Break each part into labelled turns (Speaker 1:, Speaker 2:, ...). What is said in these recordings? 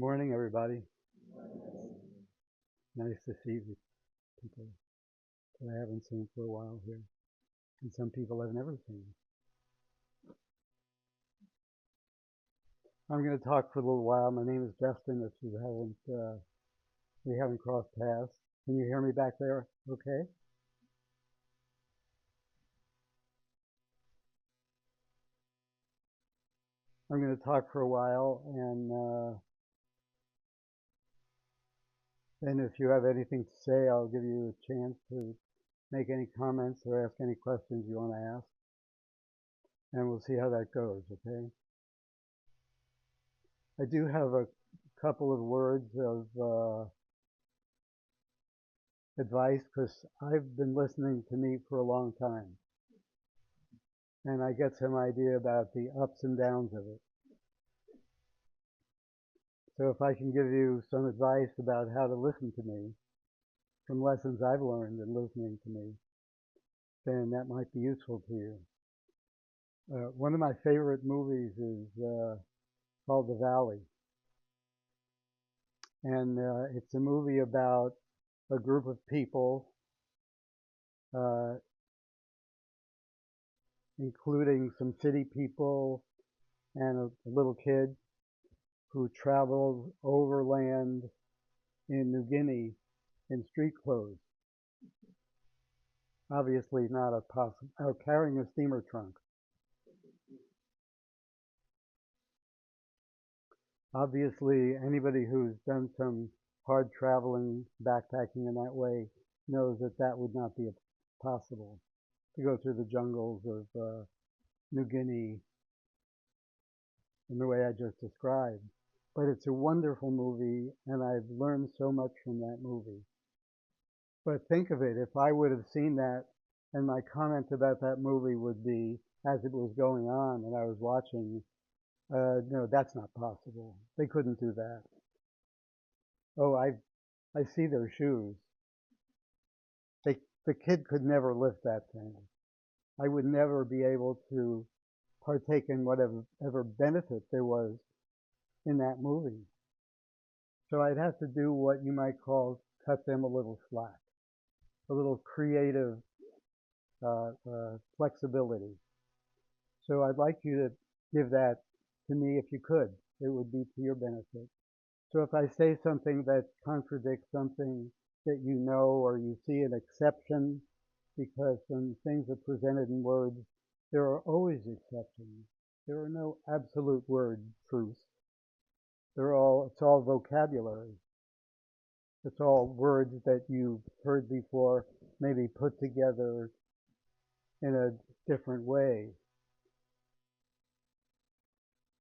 Speaker 1: Morning, everybody. Nice to see the people that I haven't seen for a while here, and some people I've never seen. I'm going to talk for a little while. My name is Justin. If you we haven't crossed paths. Can you hear me back there? Okay. I'm going to talk for a while, and then if you have anything to say, I'll give you a chance to make any comments or ask any questions you want to ask, and we'll see how that goes. Okay. I do have a couple of words of advice because I've been listening to me for a long time and I get some idea about the ups and downs of it. So if I can give you some advice about how to listen to me from lessons I've learned in listening to me, then that might be useful to you. One of my favorite movies is called The Valley. And it's a movie about a group of people, uh, including some city people and a little kid who traveled overland in New Guinea in street clothes. Obviously not a possible, carrying a steamer trunk. Obviously, anybody who's done some hard traveling, backpacking in that way, knows that that would not be possible to go through the jungles of New Guinea in the way I just described. But it's a wonderful movie, and I've learned so much from that movie. But think of it, if I would have seen that, and my comment about that movie would be, as it was going on and I was watching, no, that's not possible. They couldn't do that. Oh, I see their shoes. The kid could never lift that thing. I would never be able to partake in whatever benefit there was in that movie. So I'd have to do what you might call cut them a little slack, a little creative flexibility. So I'd like you to give that to me if you could. It would be to your benefit. So if I say something that contradicts something that you know, or you see an exception, because when things are presented in words, there are always exceptions. There are no absolute word truths. It's all vocabulary. It's all words that you've heard before, maybe put together in a different way.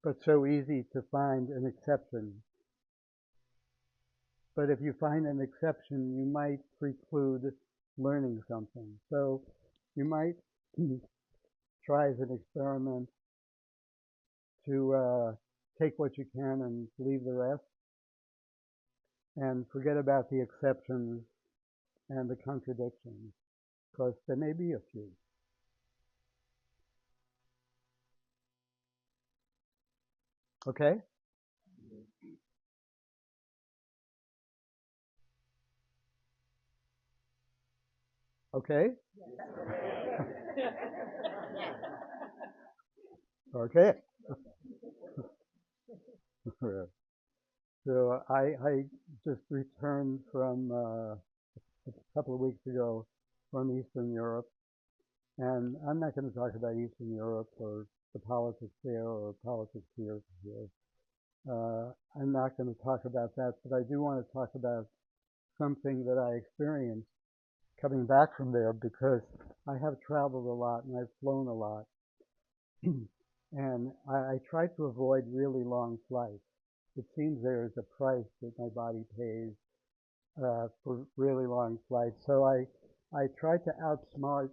Speaker 1: But so easy to find an exception. But if you find an exception, you might preclude learning something. So you might try as an experiment to take what you can and leave the rest, and forget about the exceptions and the contradictions, because there may be a few. Okay? Okay? Okay. So I just returned from a couple of weeks ago from Eastern Europe, and I'm not going to talk about Eastern Europe or the politics there or politics here. I'm not going to talk about that, but I do want to talk about something that I experienced coming back from there, because I have traveled a lot and I've flown a lot. And I try to avoid really long flights. It seems there is a price that my body pays for really long flights. So I try to outsmart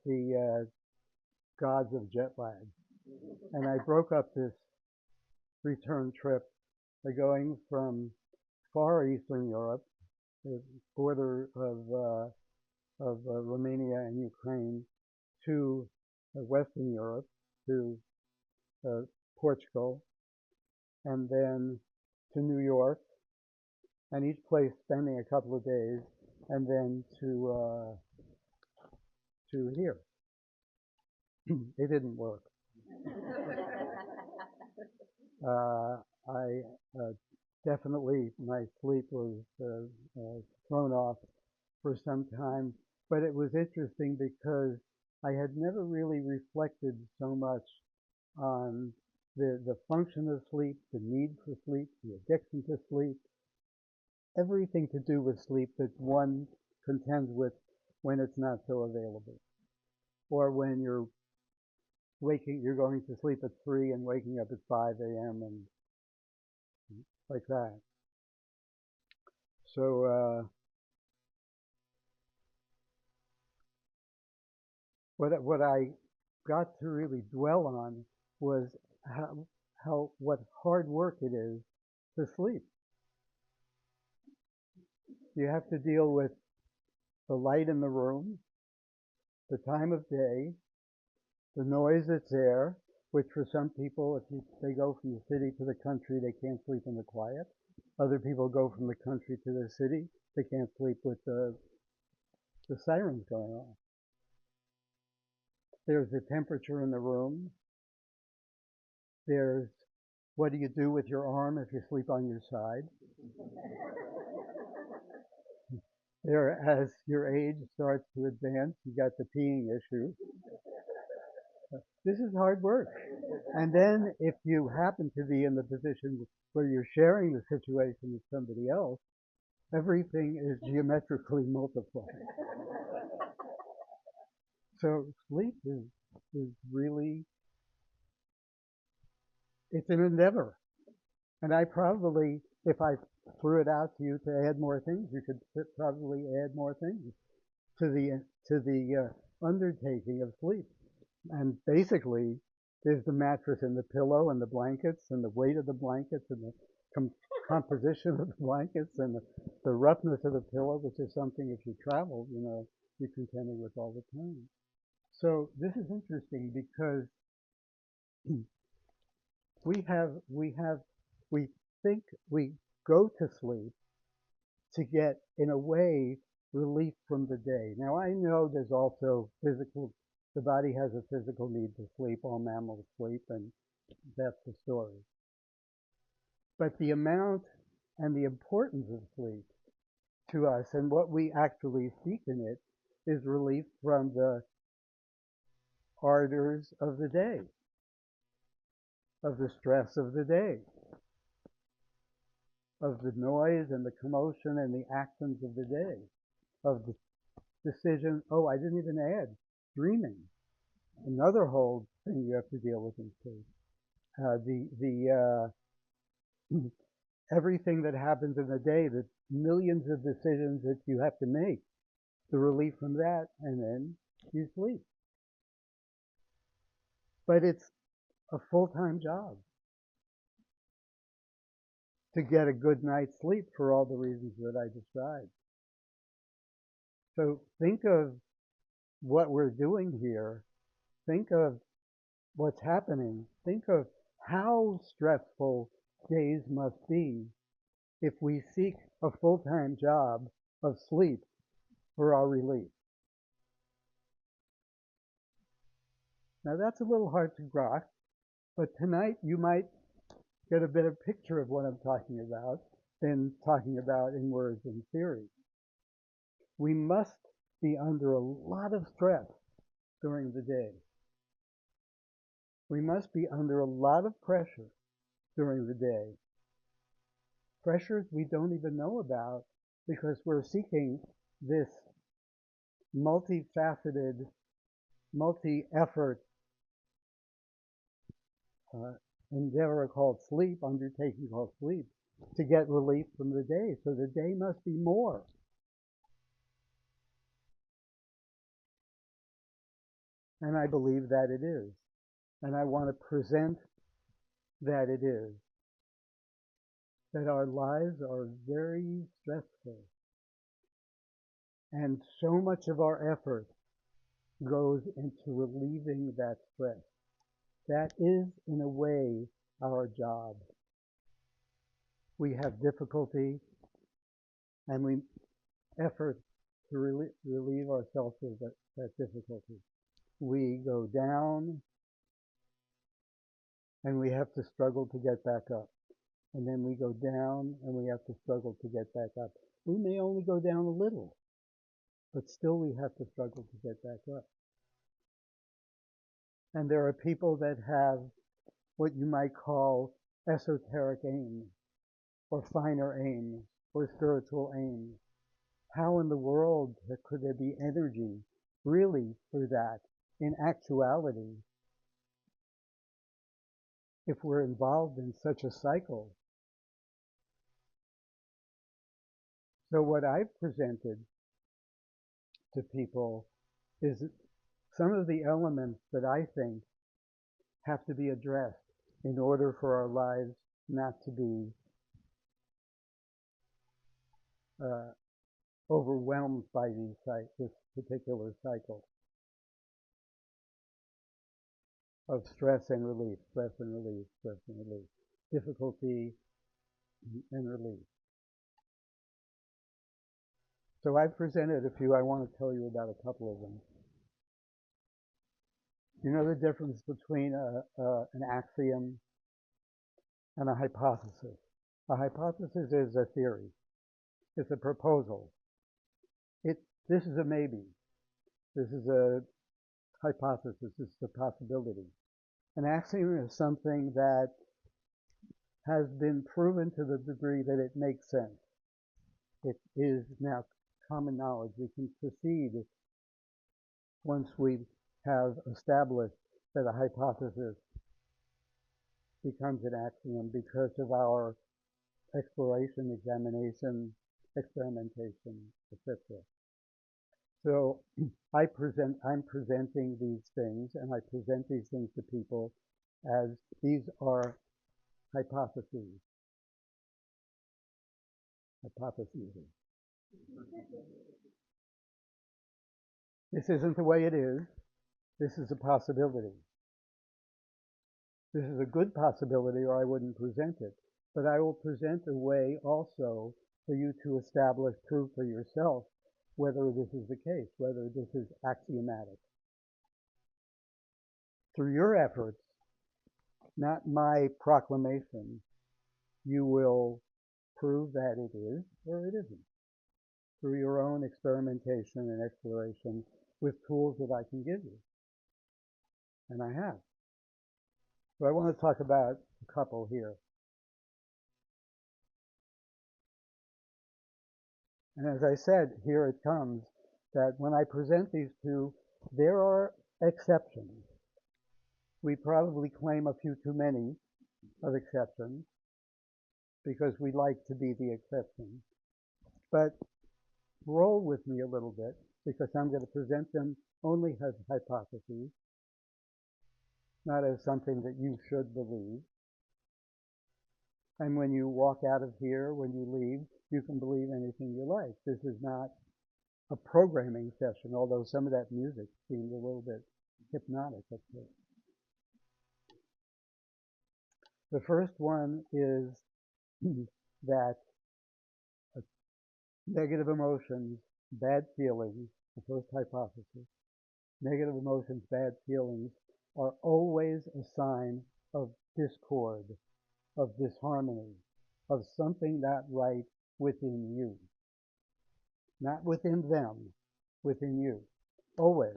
Speaker 1: the gods of jet lag. And I broke up this return trip by going from far Eastern Europe, the border of Romania and Ukraine, to Western Europe, to uh, Portugal, and then to New York, and each place spending a couple of days, and then to here. It didn't work. Uh, I definitely my sleep was thrown off for some time, but it was interesting because I had never really reflected so much on the function of sleep, the need for sleep, the addiction to sleep, everything to do with sleep that one contends with when it's not so available, or when you're going to sleep at 3 and waking up at 5 a.m. and like that. So what I got to really dwell on was what hard work it is to sleep. You have to deal with the light in the room, the time of day, the noise that's there, which for some people, they go from the city to the country, they can't sleep in the quiet. Other people go from the country to the city, they can't sleep with the sirens going on. There's the temperature in the room. There's what do you do with your arm if you sleep on your side? There, as your age starts to advance, you got the peeing issue. This is hard work. And then if you happen to be in the position where you're sharing the situation with somebody else, everything is geometrically multiplied. So sleep is really, it's an endeavor. And I probably, if I threw it out to you to add more things, you could probably add more things to the undertaking of sleep. And basically, there's the mattress and the pillow and the blankets and the weight of the blankets and the composition of the blankets and the roughness of the pillow, which is something if you travel, you're contending with all the time. So this is interesting because we have we think we go to sleep to get, in a way, relief from the day. Now I know there's also the body has a physical need to sleep. All mammals sleep, and that's the story. But the amount and the importance of sleep to us and what we actually seek in it is relief from the ardors of the day, of the stress of the day, of the noise and the commotion and the actions of the day, of the decision, oh, I didn't even add dreaming, another whole thing you have to deal with in sleep. Everything that happens in the day, the millions of decisions that you have to make, the relief from that, and then you sleep. But it's a full-time job to get a good night's sleep for all the reasons that I described. So think of what we're doing here. Think of what's happening. Think of how stressful days must be if we seek a full-time job of sleep for our relief. Now that's a little hard to grasp, but tonight you might get a better picture of what I'm talking about than talking about in words and theory. We must be under a lot of stress during the day. We must be under a lot of pressure during the day. Pressures we don't even know about because we're seeking this multifaceted, multi-effort endeavor called sleep, undertaking called sleep, to get relief from the day. So the day must be more. And I believe that it is. And I want to present that it is. That our lives are very stressful. And so much of our effort goes into relieving that stress. That is, in a way, our job. we have difficulty and we effort to relieve ourselves of that difficulty. We go down and we have to struggle to get back up. And then we go down and we have to struggle to get back up. We may only go down a little, but still we have to struggle to get back up. And there are people that have what you might call esoteric aims, or finer aims, or spiritual aims. How in the world could there be energy really for that in actuality if we're involved in such a cycle? So what I've presented to people is some of the elements that I think have to be addressed in order for our lives not to be overwhelmed by this particular cycle of stress and relief, stress and relief, stress and relief, difficulty and relief. So I've presented a few. I want to tell you about a couple of them. You know the difference between an axiom and a hypothesis? A hypothesis is a theory. It's a proposal. This is a maybe. This is a hypothesis. This is a possibility. An axiom is something that has been proven to the degree that it makes sense. It is now common knowledge. We can proceed once we have established that a hypothesis becomes an axiom because of our exploration, examination, experimentation, etc. So I'm presenting these things, and I present these things to people as these are hypotheses. Hypotheses. This isn't the way it is. This is a possibility. This is a good possibility, or I wouldn't present it. But I will present a way also for you to establish, prove for yourself whether this is the case, whether this is axiomatic. Through your efforts, not my proclamation, you will prove that it is or it isn't. Through your own experimentation and exploration with tools that I can give you. And I have. So I want to talk about a couple here. And as I said, here it comes, that when I present these two, there are exceptions. We probably claim a few too many of exceptions because we like to be the exception. But roll with me a little bit because I'm going to present them only as hypotheses, not as something that you should believe. And when you walk out of here, when you leave, you can believe anything you like. This is not a programming session, although some of that music seemed a little bit hypnotic at first. The first one is that negative emotions, bad feelings, the first hypothesis, negative emotions, bad feelings are always a sign of discord, of disharmony, of something not right within you. Not within them, within you. Always.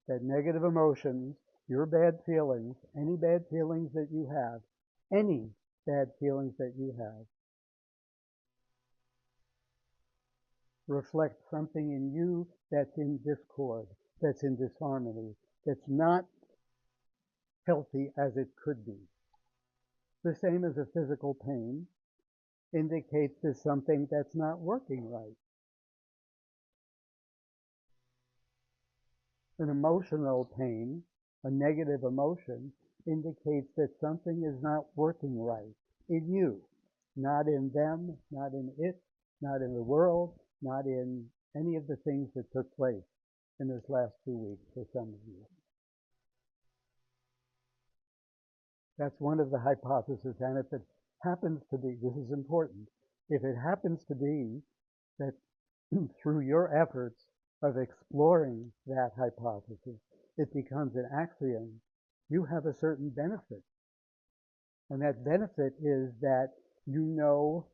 Speaker 1: That negative emotions, your bad feelings, any bad feelings that you have, any bad feelings that you have, reflect something in you that's in discord, that's in disharmony, that's not healthy as it could be. The same as a physical pain indicates there's something that's not working right. An emotional pain, a negative emotion, indicates that something is not working right in you, not in them, not in it, not in the world, not in any of the things that took place in this last 2 weeks for some of you. That's one of the hypotheses, and happens to be, this is important, if it happens to be that through your efforts of exploring that hypothesis, it becomes an axiom, you have a certain benefit. And that benefit is that you know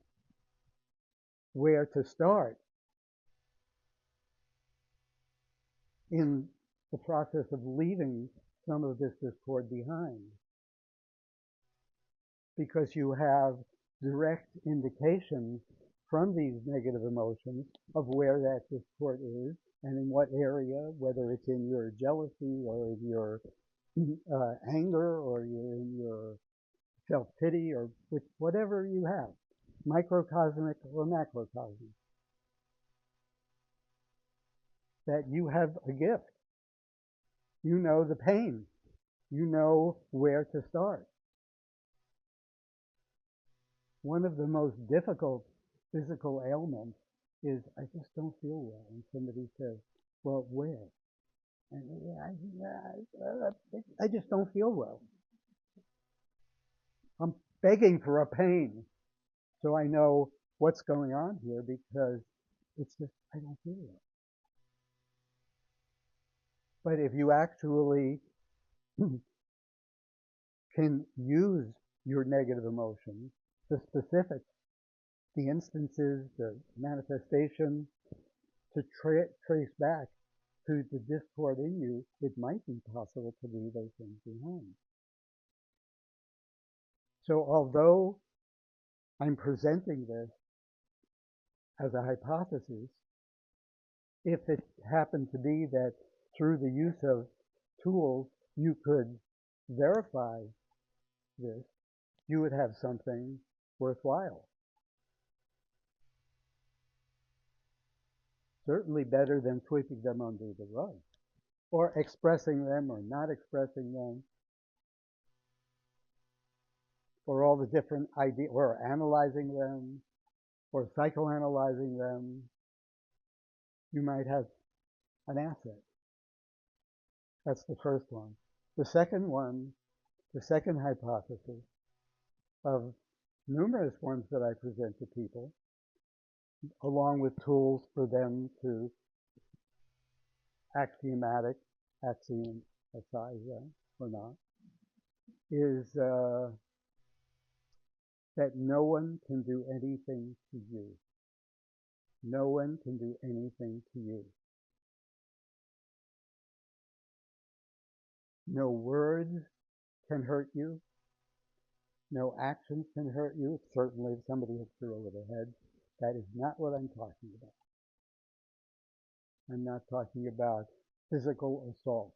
Speaker 1: where to start in the process of leaving some of this discord behind. Because you have direct indications from these negative emotions of where that discord is and in what area, whether it's in your jealousy or in your anger or in your self-pity or whatever you have, microcosmic or macrocosmic, that you have a gift. You know the pain. You know where to start. One of the most difficult physical ailments is I just don't feel well. And somebody says, well, where? And I just don't feel well. I'm begging for a pain so I know what's going on here because it's just I don't feel well. But if you actually can use your negative emotions, the specifics, the instances, the manifestation, to trace back to the discord in you, it might be possible to leave those things behind. So although I'm presenting this as a hypothesis, if it happened to be that through the use of tools you could verify this, you would have something worthwhile. Certainly better than sweeping them under the rug, or expressing them or not expressing them, or all the different ideas, or analyzing them, or psychoanalyzing them. You might have an asset. That's the first one. The second one, the second hypothesis of numerous ones that I present to people, along with tools for them to axiomatize them or not, is that no one can do anything to you. No one can do anything to you. No words can hurt you. No actions can hurt you. Certainly if somebody hits you over the head, that is not what I'm talking about. I'm not talking about physical assault.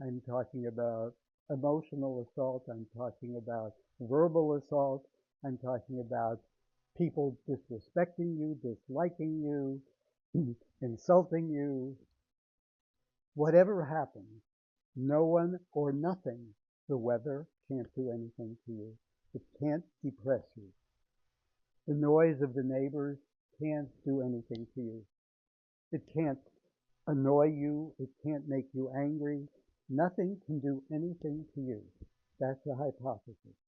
Speaker 1: I'm talking about emotional assault. I'm talking about verbal assault. I'm talking about people disrespecting you, disliking you, insulting you. Whatever happens, no one or nothing, the weather can't do anything to you. It can't depress you. The noise of the neighbors can't do anything to you. It can't annoy you. It can't make you angry. Nothing can do anything to you. That's a hypothesis.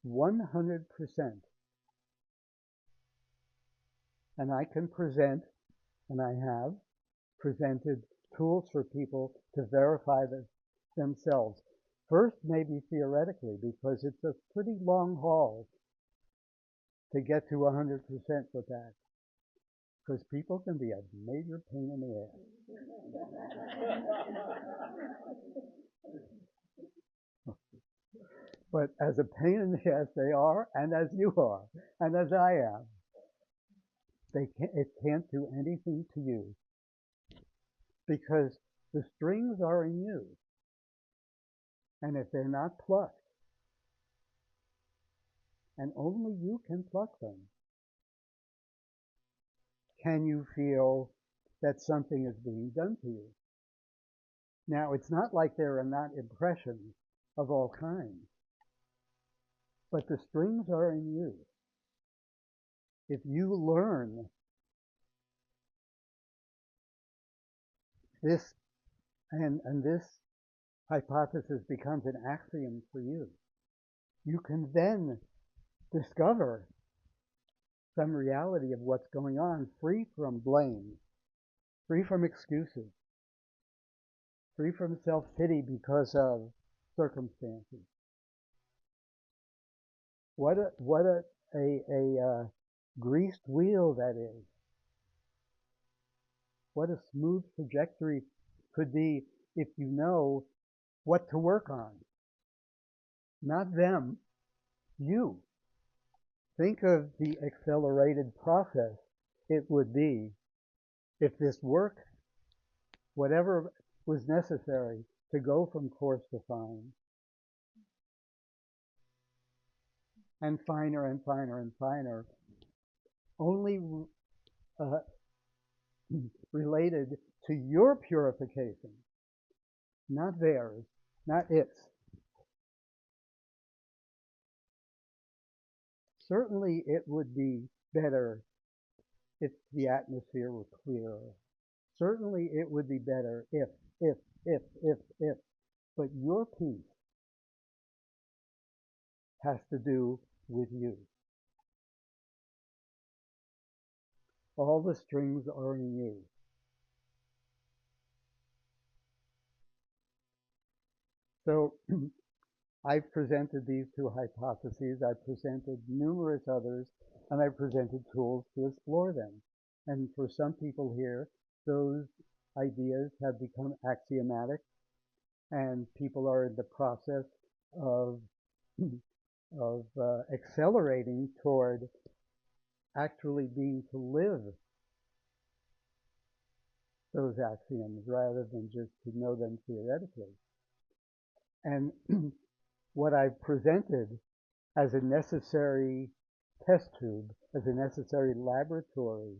Speaker 1: 100%. And I can present, and I have presented tools for people to verify this themselves. First, maybe theoretically, because it's a pretty long haul to get to 100% with that. Because people can be a major pain in the ass. But as a pain in the ass they are, and as you are, and as I am, it can't do anything to you. Because the strings are in you. And if they're not plucked, and only you can pluck them, can you feel that something is being done to you? Now, it's not like there are not impressions of all kinds, but the strings are in you. If you learn this, and this hypothesis becomes an axiom for you, you can then discover some reality of what's going on, free from blame, free from excuses, free from self-pity because of circumstances. What a greased wheel that is. What a smooth trajectory could be if you know what to work on. Not them, you. Think of the accelerated process it would be if this work, whatever was necessary to go from coarse to fine, and finer and finer and finer, only uh, related to your purification, not theirs, not its. Certainly it would be better if the atmosphere were clearer. Certainly it would be better if. But your peace has to do with you. All the strings are in you. So I've presented these two hypotheses. I've presented numerous others, and I've presented tools to explore them. And for some people here, those ideas have become axiomatic, and people are in the process of accelerating toward actually being to live those axioms rather than just to know them theoretically. And what I've presented as a necessary test tube, as a necessary laboratory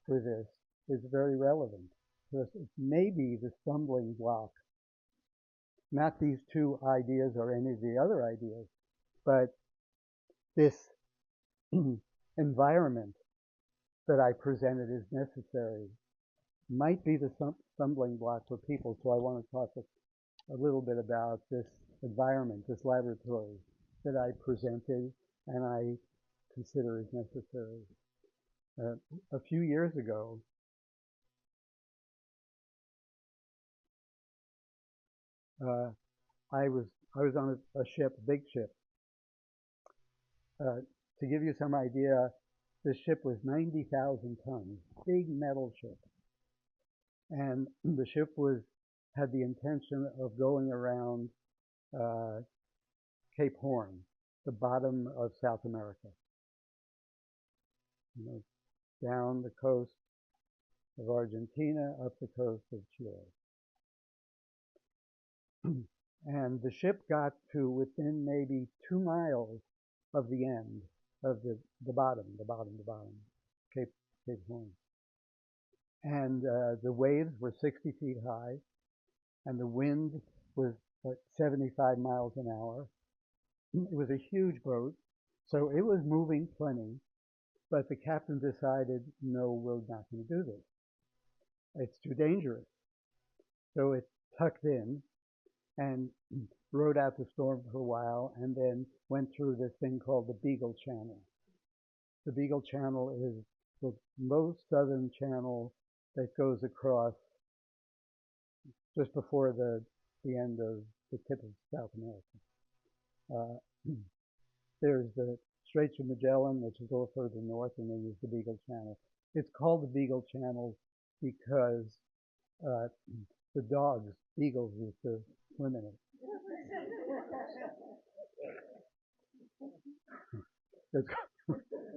Speaker 1: for this, is very relevant. Because it may be the stumbling block, not these two ideas or any of the other ideas, but this environment that I presented as necessary might be the stumbling block for people. So I want to talk a little bit about this environment, this laboratory that I presented and I consider as necessary. A few years ago, uh, I was on a ship, a big ship. To give you some idea, the ship was 90,000 tons, big metal ship, and the ship had the intention of going around uh, Cape Horn, the bottom of South America, you know, down the coast of Argentina, up the coast of Chile. And the ship got to within maybe 2 miles of the end of the bottom, Cape Horn. And the waves were 60 feet high, and the wind was like 75 miles an hour. It was a huge boat, so it was moving plenty, but the captain decided, no, we're not going to do this. It's too dangerous. So it tucked in and rode out the storm for a while and then went through this thing called the Beagle Channel. The Beagle Channel is the most southern channel that goes across just before the end of the tip of South America. There's the Straits of Magellan, which is a little further north, and then there's the Beagle Channel. It's called the Beagle Channel because the dogs, beagles, used to swim in it. It's,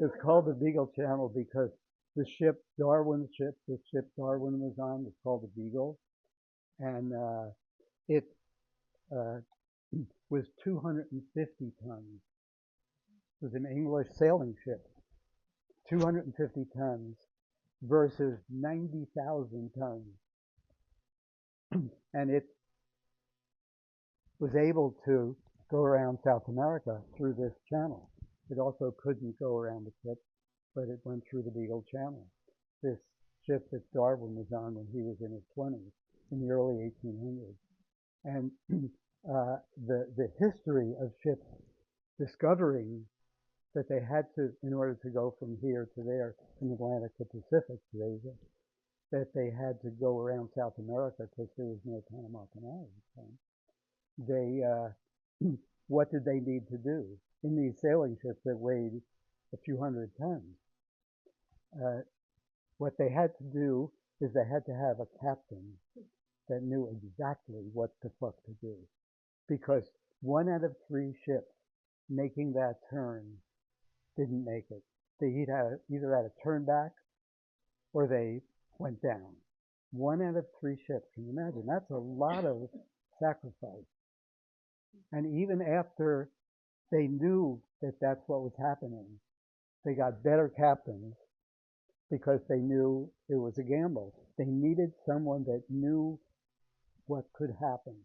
Speaker 1: it's called the Beagle Channel because the ship, Darwin's ship, the ship Darwin was on, was called the Beagle, and it was 250 tons. It was an English sailing ship, 250 tons versus 90,000 tons. And it was able to go around South America through this channel. It also couldn't go around the tip, but it went through the Beagle Channel. This ship that Darwin was on when he was in his 20s, in the early 1800s. And the history of ships discovering that they had to, in order to go from here to there, from Atlantic to Pacific to Asia, that they had to go around South America because there was no Panama Canal at the time. They, what did they need to do in these sailing ships that weighed a few hundred tons? Uh, what they had to do is they had to have a captain that knew exactly what the fuck to do, because 1 out of 3 ships making that turn didn't make it. They either had to turn back or they went down. 1 out of 3 ships. Can you imagine? That's a lot of sacrifice. And even after they knew that that's what was happening, they got better captains because they knew it was a gamble. They needed someone that knew what could happen.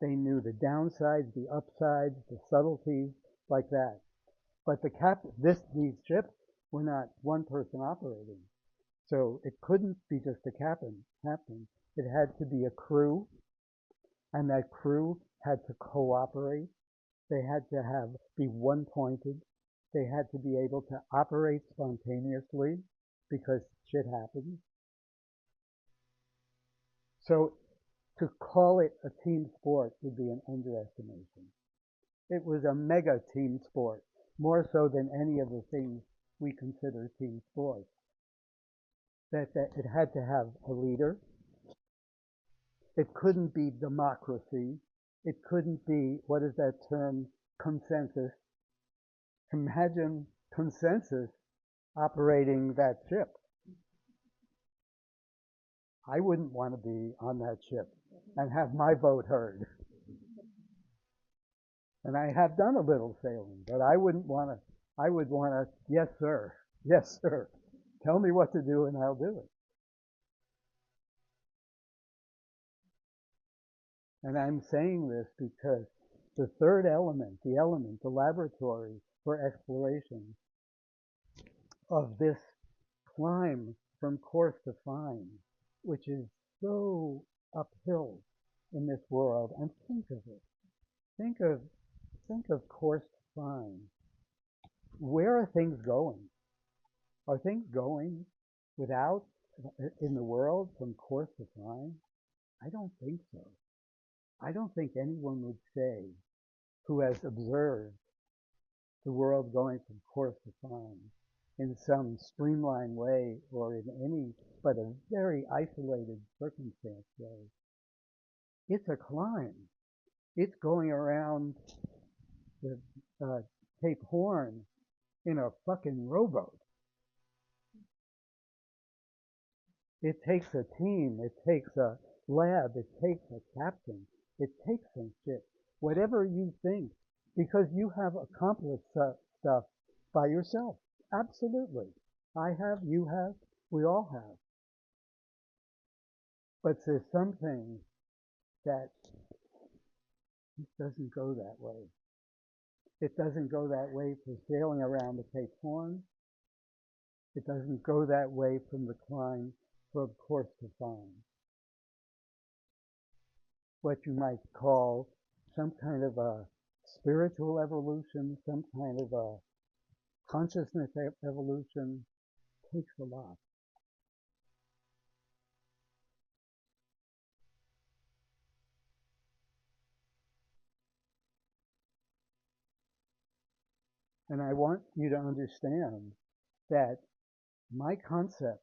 Speaker 1: They knew the downsides, the upsides, the subtleties, like that. But these ships were not one person operating. So it couldn't be just a captain. It had to be a crew, and that crew had to cooperate. They had to be one-pointed. They had to be able to operate spontaneously because shit happens. So to call it a team sport would be an underestimation. It was a mega team sport, more so than any of the things we consider team sports. That it had to have a leader. It couldn't be democracy. It couldn't be, what is that term, consensus. Imagine consensus operating that ship. I wouldn't want to be on that ship and have my vote heard. And I have done a little sailing, but I wouldn't want to. I would want to, yes, sir. Yes, sir. Tell me what to do and I'll do it. And I'm saying this because the third element, the laboratory for exploration of this climb from coarse to fine, which is so uphill in this world. And think of it. Think of coarse to fine. Where are things going? Are things going without in the world from coarse to fine? I don't think so. I don't think anyone would say, who has observed the world going from coarse to fine in some streamlined way or in any but a very isolated circumstance way. It's a climb. It's going around the Cape Horn in a fucking rowboat. It takes a team. It takes a lab. It takes a captain. It takes some shit. Whatever you think, because you have accomplished stuff by yourself. Absolutely. I have, you have, we all have. But there's some things that it doesn't go that way. It doesn't go that way for sailing around the Cape Horn. It doesn't go that way from the climb from coarse to fine. What you might call some kind of a spiritual evolution, some kind of a consciousness evolution, takes a lot. And I want you to understand that my concept,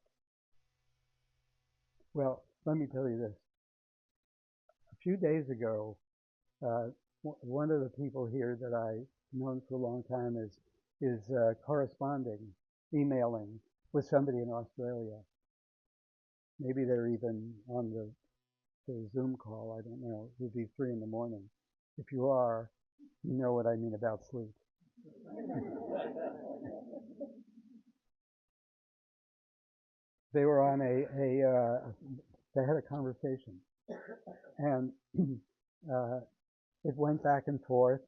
Speaker 1: well, let me tell you this. A few days ago, one of the people here that I've known for a long time is corresponding, emailing with somebody in Australia. Maybe they're even on the Zoom call. I don't know. It would be 3 in the morning. If you are, you know what I mean about sleep. They were on they had a conversation, and it went back and forth,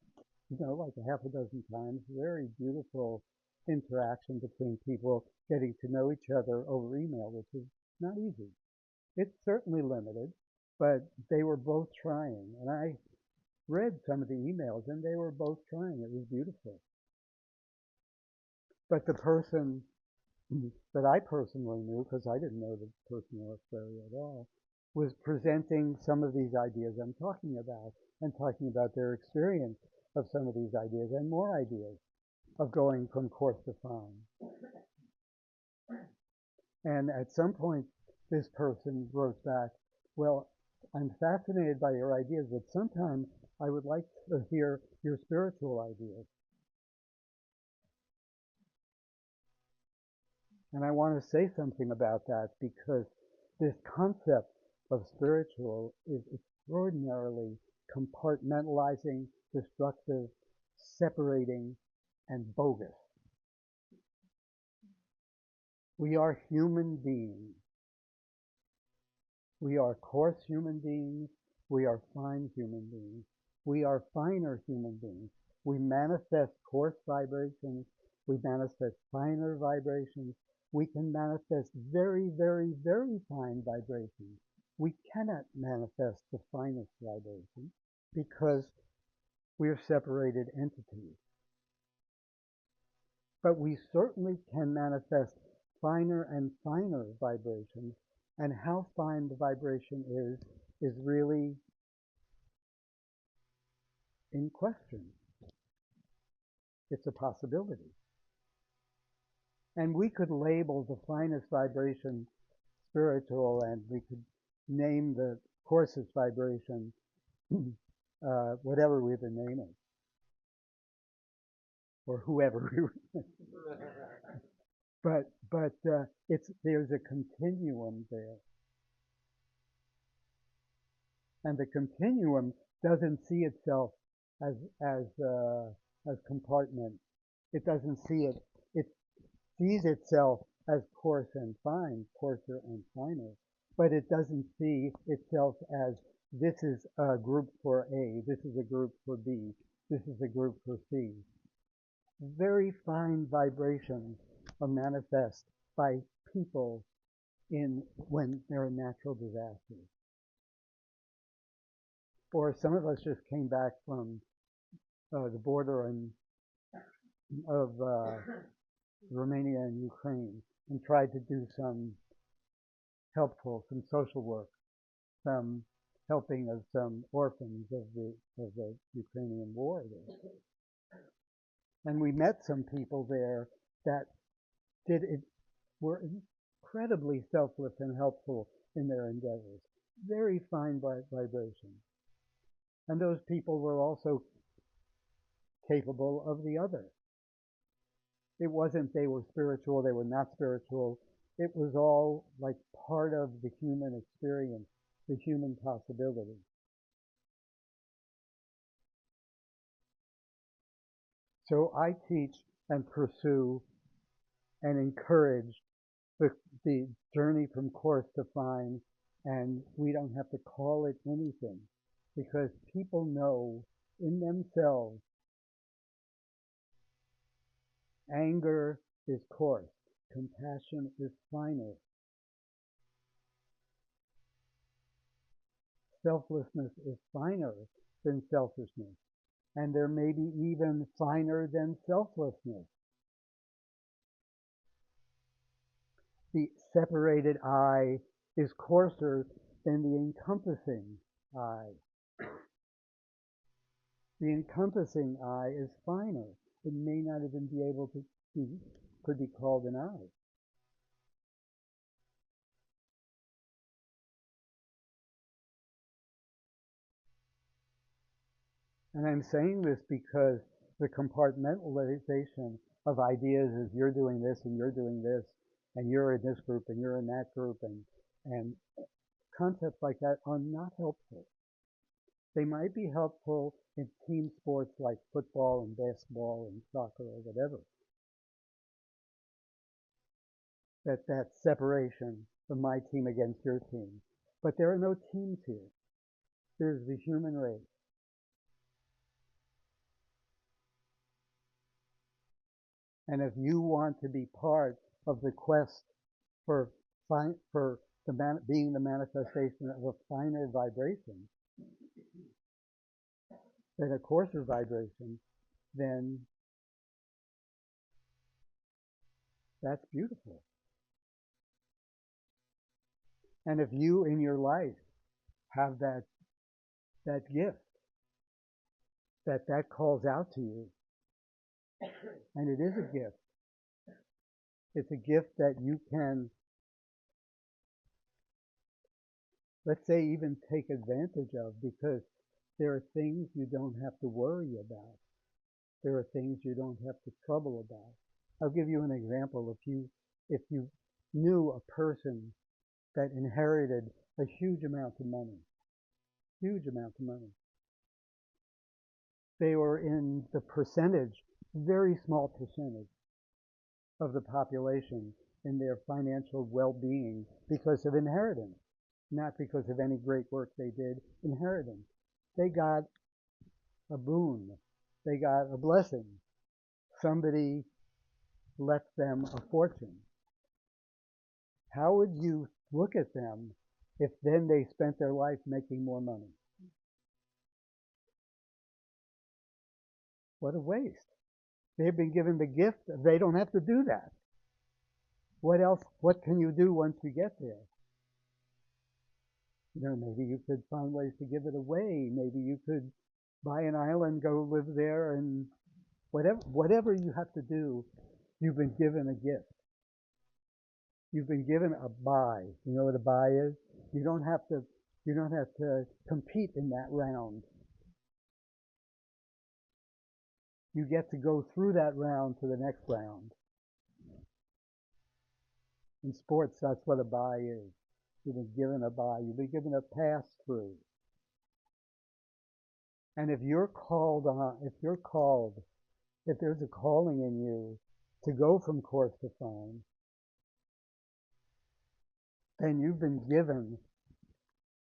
Speaker 1: like a half a dozen times. Very beautiful interaction between people getting to know each other over email, which is not easy. It's certainly limited, but they were both trying. And read some of the emails, and they were both trying. It was beautiful. But the person that I personally knew, because I didn't know the person in Australia at all, was presenting some of these ideas I'm talking about and talking about their experience of some of these ideas and more ideas of going from coarse to fine. And at some point, this person wrote back, well, I'm fascinated by your ideas, but sometime I would like to hear your spiritual ideas. And I want to say something about that because this concept of spiritual is extraordinarily compartmentalizing, destructive, separating, and bogus. We are human beings. We are coarse human beings. We are fine human beings. We are finer human beings. We manifest coarse vibrations. We manifest finer vibrations. We can manifest very, very, very fine vibrations. We cannot manifest the finest vibration because we are separated entities. But we certainly can manifest finer and finer vibrations, and how fine the vibration is really in question. It's a possibility. And we could label the finest vibration spiritual, and we could name the coarsest vibration whatever we would name it, or whoever we would. But there's a continuum there, and the continuum doesn't see itself as as compartment. It doesn't see it. It sees itself as coarse and fine, coarser and finer, but it doesn't see itself as this is a group for A, this is a group for B, this is a group for C. Very fine vibrations are manifest by people when there are natural disasters. Or some of us just came back from the border of Romania and Ukraine and tried to do some social work, some helping of some orphans of the Ukrainian war there. And we met some people there that were incredibly selfless and helpful in their endeavors. Very fine vibration. And those people were also capable of the other. It wasn't they were spiritual, they were not spiritual. It was all like part of the human experience, the human possibility. So I teach and pursue and encourage the journey from coarse to fine, and we don't have to call it anything because people know in themselves anger is coarse, compassion is finer, selflessness is finer than selfishness, and there may be even finer than selflessness. The separated I is coarser than the encompassing I. The encompassing I is finer. It may not even be able to could be called an I. And I'm saying this because the compartmentalization of ideas is you're doing this and you're doing this and you're in this group and you're in that group and concepts like that are not helpful. They might be helpful in team sports like football and basketball and soccer or whatever. That separation of my team against your team. But there are no teams here. There's the human race. And if you want to be part of the quest for being the manifestation of a finer vibration, at a coarser vibration, then that's beautiful. And if you in your life have that gift, that calls out to you, and it is a gift. It's a gift that you can, let's say, even take advantage of, because there are things you don't have to worry about. There are things you don't have to trouble about. I'll give you an example. If you knew a person that inherited a huge amount of money, they were in the percentage, very small percentage of the population in their financial well-being because of inheritance, not because of any great work they did. Inheritance. They got a boon. They got a blessing. Somebody left them a fortune. How would you look at them if then they spent their life making more money? What a waste. They've been given the gift. They don't have to do that. What else? What can you do once you get there? Maybe you could find ways to give it away. Maybe you could buy an island, go live there, and whatever you have to do, you've been given a gift. You've been given a buy. You know what a buy is? You don't have to you don't have to compete in that round. You get to go through that round to the next round. In sports, that's what a buy is. You've been given a buy. You've been given a pass through. And if you're called on, if there's a calling in you to go from coarse to fine, then you've been given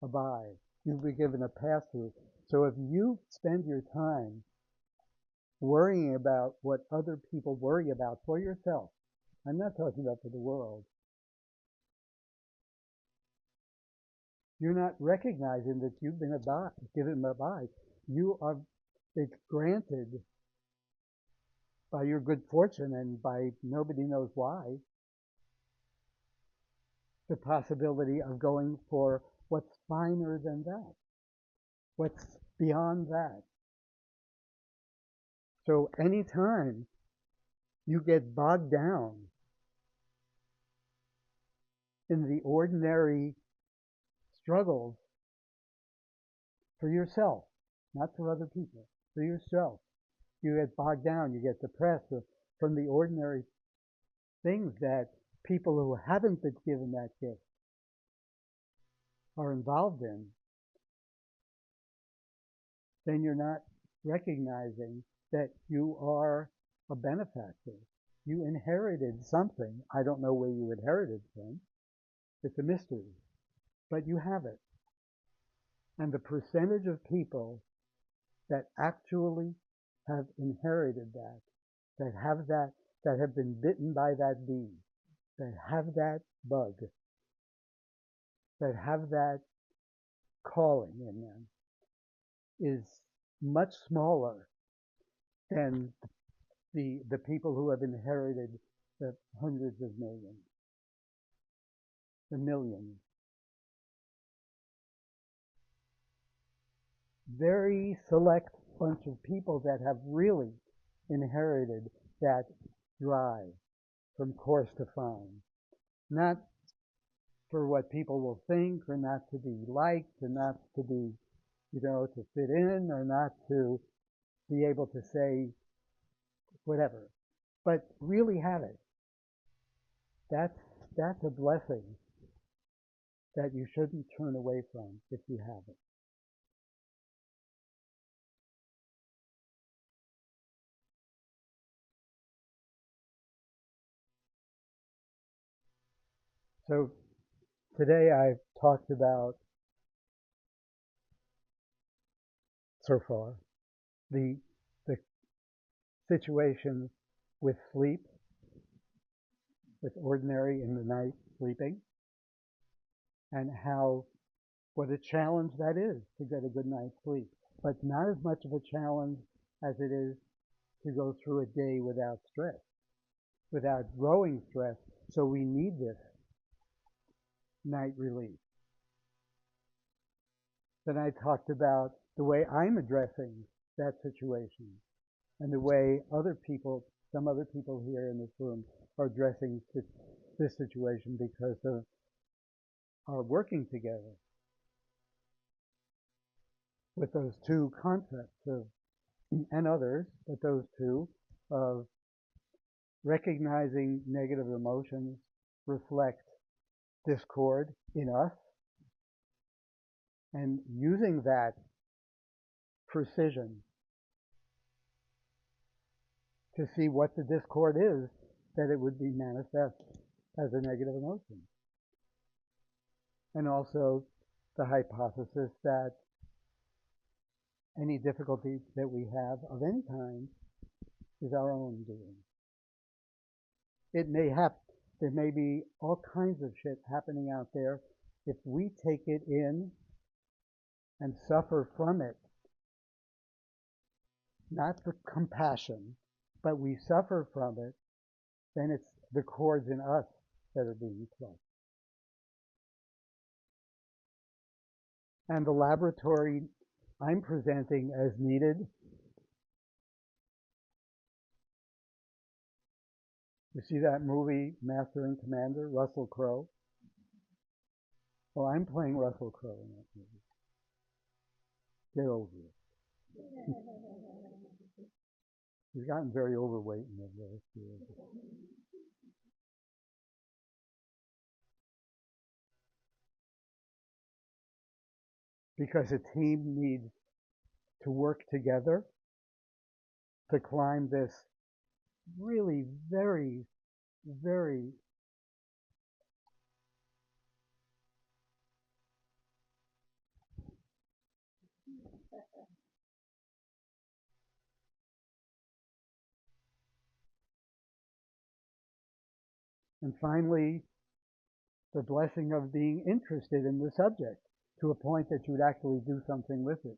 Speaker 1: a buy. You've been given a pass through. So if you spend your time worrying about what other people worry about for yourself, I'm not talking about for the world, you're not recognizing that you've been given a buy. It's granted by your good fortune and by nobody knows why, the possibility of going for what's finer than that, what's beyond that. So anytime you get bogged down in the ordinary struggles for yourself, not for other people, for yourself, you get bogged down, you get depressed from the ordinary things that people who haven't been given that gift are involved in, then you're not recognizing that you are a benefactor. You inherited something. I don't know where you inherited from. It's a mystery. But you have it. And the percentage of people that actually have inherited that have been bitten by that bee, that have that bug, that have that calling in them, is much smaller than the people who have inherited the hundreds of millions, the millions. Very select bunch of people that have really inherited that drive from coarse to fine. Not for what people will think, or not to be liked, or not to be, to fit in, or not to be able to say whatever, but really have it. That's a blessing that you shouldn't turn away from if you have it. So today I've talked about, so far, the the situation with sleep, with ordinary in the night sleeping, and what a challenge that is to get a good night's sleep. but not as much of a challenge as it is to go through a day without stress, without growing stress. So we need this night relief. Then I talked about the way I'm addressing that situation and the way other people, some other people here in this room, are addressing this situation because of our working together with those two concepts of, and others, but those two, of recognizing negative emotions reflect discord in us and using that precision to see what the discord is that it would be manifest as a negative emotion. And also the hypothesis that any difficulty that we have of any kind is our own doing. It may have, there may be all kinds of shit happening out there. If we take it in and suffer from it, not for compassion, but we suffer from it, then it's the chords in us that are being plucked. And the laboratory I'm presenting as needed. You see that movie, Master and Commander, Russell Crowe? Well, I'm playing Russell Crowe in that movie. Get over it. He's gotten very overweight in the last years. Because a team needs to work together to climb this really very, very and finally the blessing of being interested in the subject to a point that you would actually do something with it.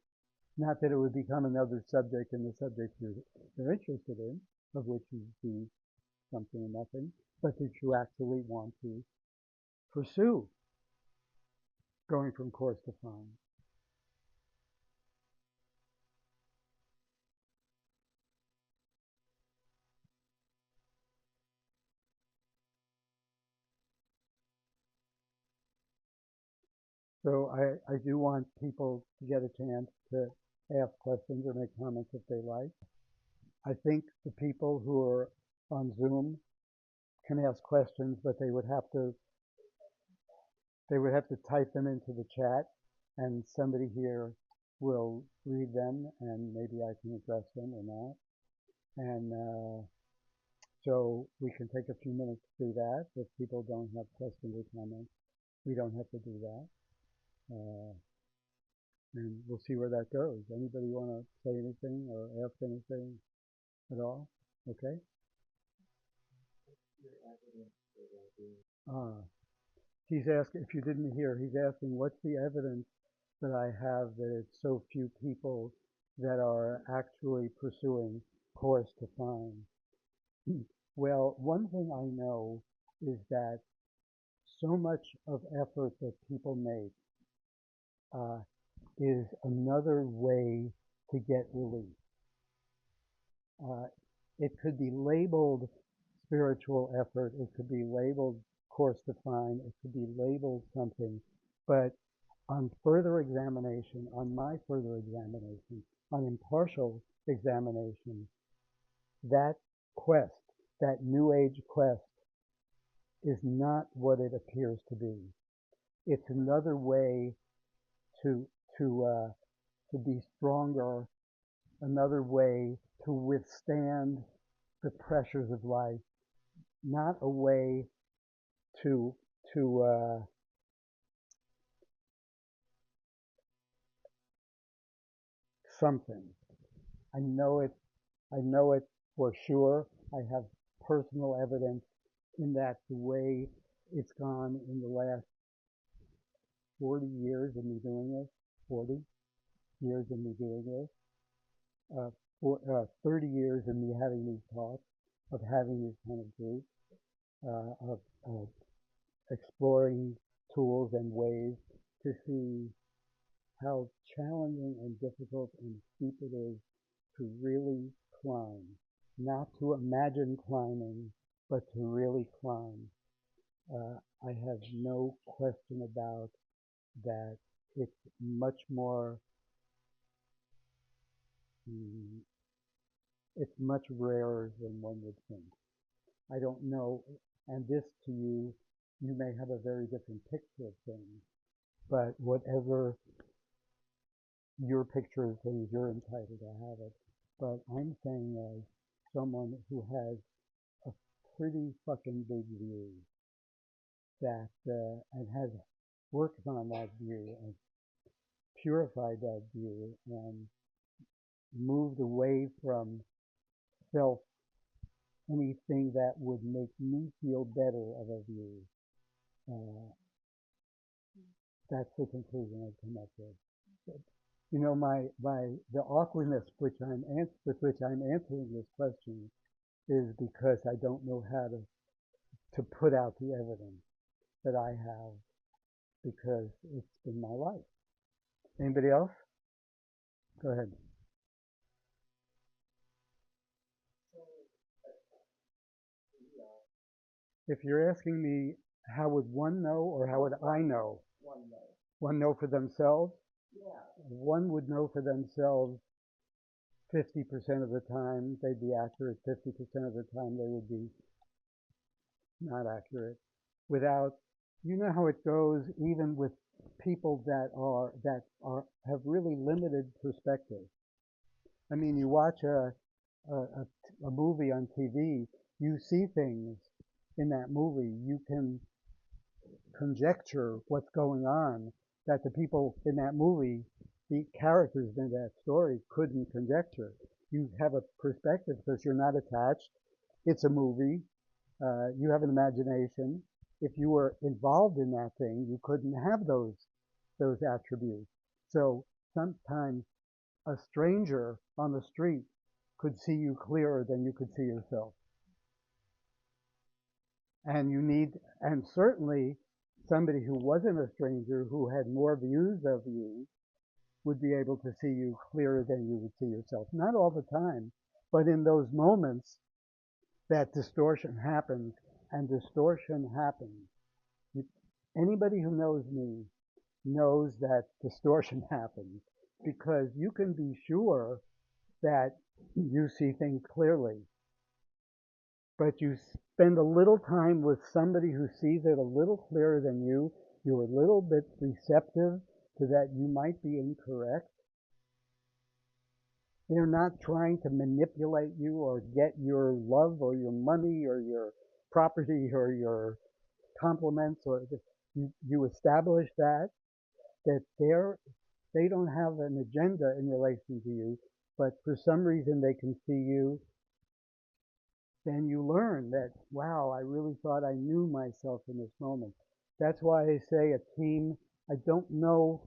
Speaker 1: Not that it would become another subject in the subject you're interested in, of which you see something or nothing, but that you actually want to pursue going from coarse to fine. So I do want people to get a chance to ask questions or make comments if they like. I think the people who are on Zoom can ask questions, but they would have to type them into the chat, and somebody here will read them, and maybe I can address them or not. And so we can take a few minutes to do that. If people don't have questions or comments, we don't have to do that. And we'll see where that goes. Anybody want to say anything or ask anything at all? Okay. He's asking, if you didn't hear, he's asking, what's the evidence that I have that it's so few people that are actually pursuing coarse to fine? Well, one thing I know is that so much of effort that people make is another way to get relief. It could be labeled spiritual effort, it could be labeled coarse to fine, it could be labeled something, but on further examination, on my further examination, on impartial examination, that quest, that New Age quest, is not what it appears to be. It's another way to be stronger, another way to withstand the pressures of life, not a way to something. I know it. I know it for sure. I have personal evidence in that the way it's gone in the last 40 years of me doing this, 40, years in me doing this, for 30 years in me having these talks, of having these kind of groups, of exploring tools and ways to see how challenging and difficult and steep it is to really climb. Not to imagine climbing, but to really climb. I have no question about that. It's much more, mm, it's much rarer than one would think. I don't know, and this to you, you may have a very different picture of things, but whatever your picture of things, you're entitled to have it. But I'm saying as someone who has a pretty fucking big view that, and has worked on that view and purified that view and moved away from self anything that would make me feel better of a view. Uh, that's the conclusion I've come up with. But, you know, the awkwardness with which I'm answering this question is because I don't know how to put out the evidence that I have because it's been my life. Anybody else? Go ahead. If you're asking me how would one know or how would I know? One know for themselves? One would know for themselves 50% of the time they'd be accurate, 50% of the time they would be not accurate. Without, you know how it goes even with people have really limited perspective. I mean, you watch a movie on TV, you see things in that movie, you can conjecture what's going on that the people in that movie, the characters in that story, couldn't conjecture. You have a perspective because you're not attached. It's a movie. You have an imagination. If you were involved in that thing, you couldn't have those attributes. So sometimes a stranger on the street could see you clearer than you could see yourself. And and certainly somebody who wasn't a stranger, who had more views of you, would be able to see you clearer than you would see yourself. Not all the time, but in those moments that distortion happens, and distortion happens. Anybody who knows me knows that distortion happens because you can be sure that you see things clearly, but you spend a little time with somebody who sees it a little clearer than you, you're a little bit receptive to that you might be incorrect. They're not trying to manipulate you or get your love or your money or your property or your compliments or you establish that they don't have an agenda in relation to you, but for some reason they can see you, then you learn that, wow, I really thought I knew myself in this moment. That's why I say a team, I don't know,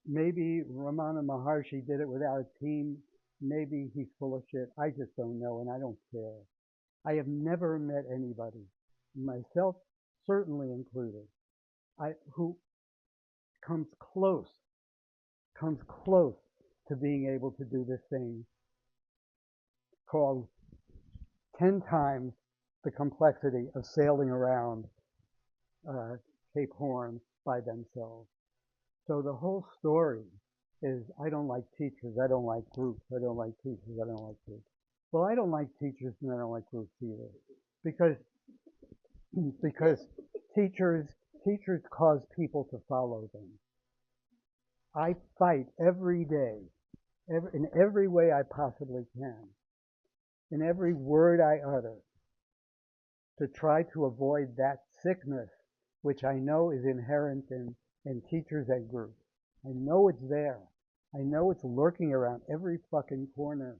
Speaker 1: maybe Ramana Maharshi did it without a team. Maybe he's full of shit. I just don't know, and I don't care. I have never met anybody, myself certainly included, who comes close, comes close to being able to do this thing called 10 times the complexity of sailing around uh, Cape Horn by themselves. So the whole story is I don't like teachers, I don't like groups, I don't like teachers, I don't like groups. Well, I don't like teachers and I don't like groups either. Because because teachers teachers cause people to follow them. I fight every day, in every way I possibly can, in every word I utter, to try to avoid that sickness which I know is inherent in teachers and groups. I know it's there. I know it's lurking around every fucking corner.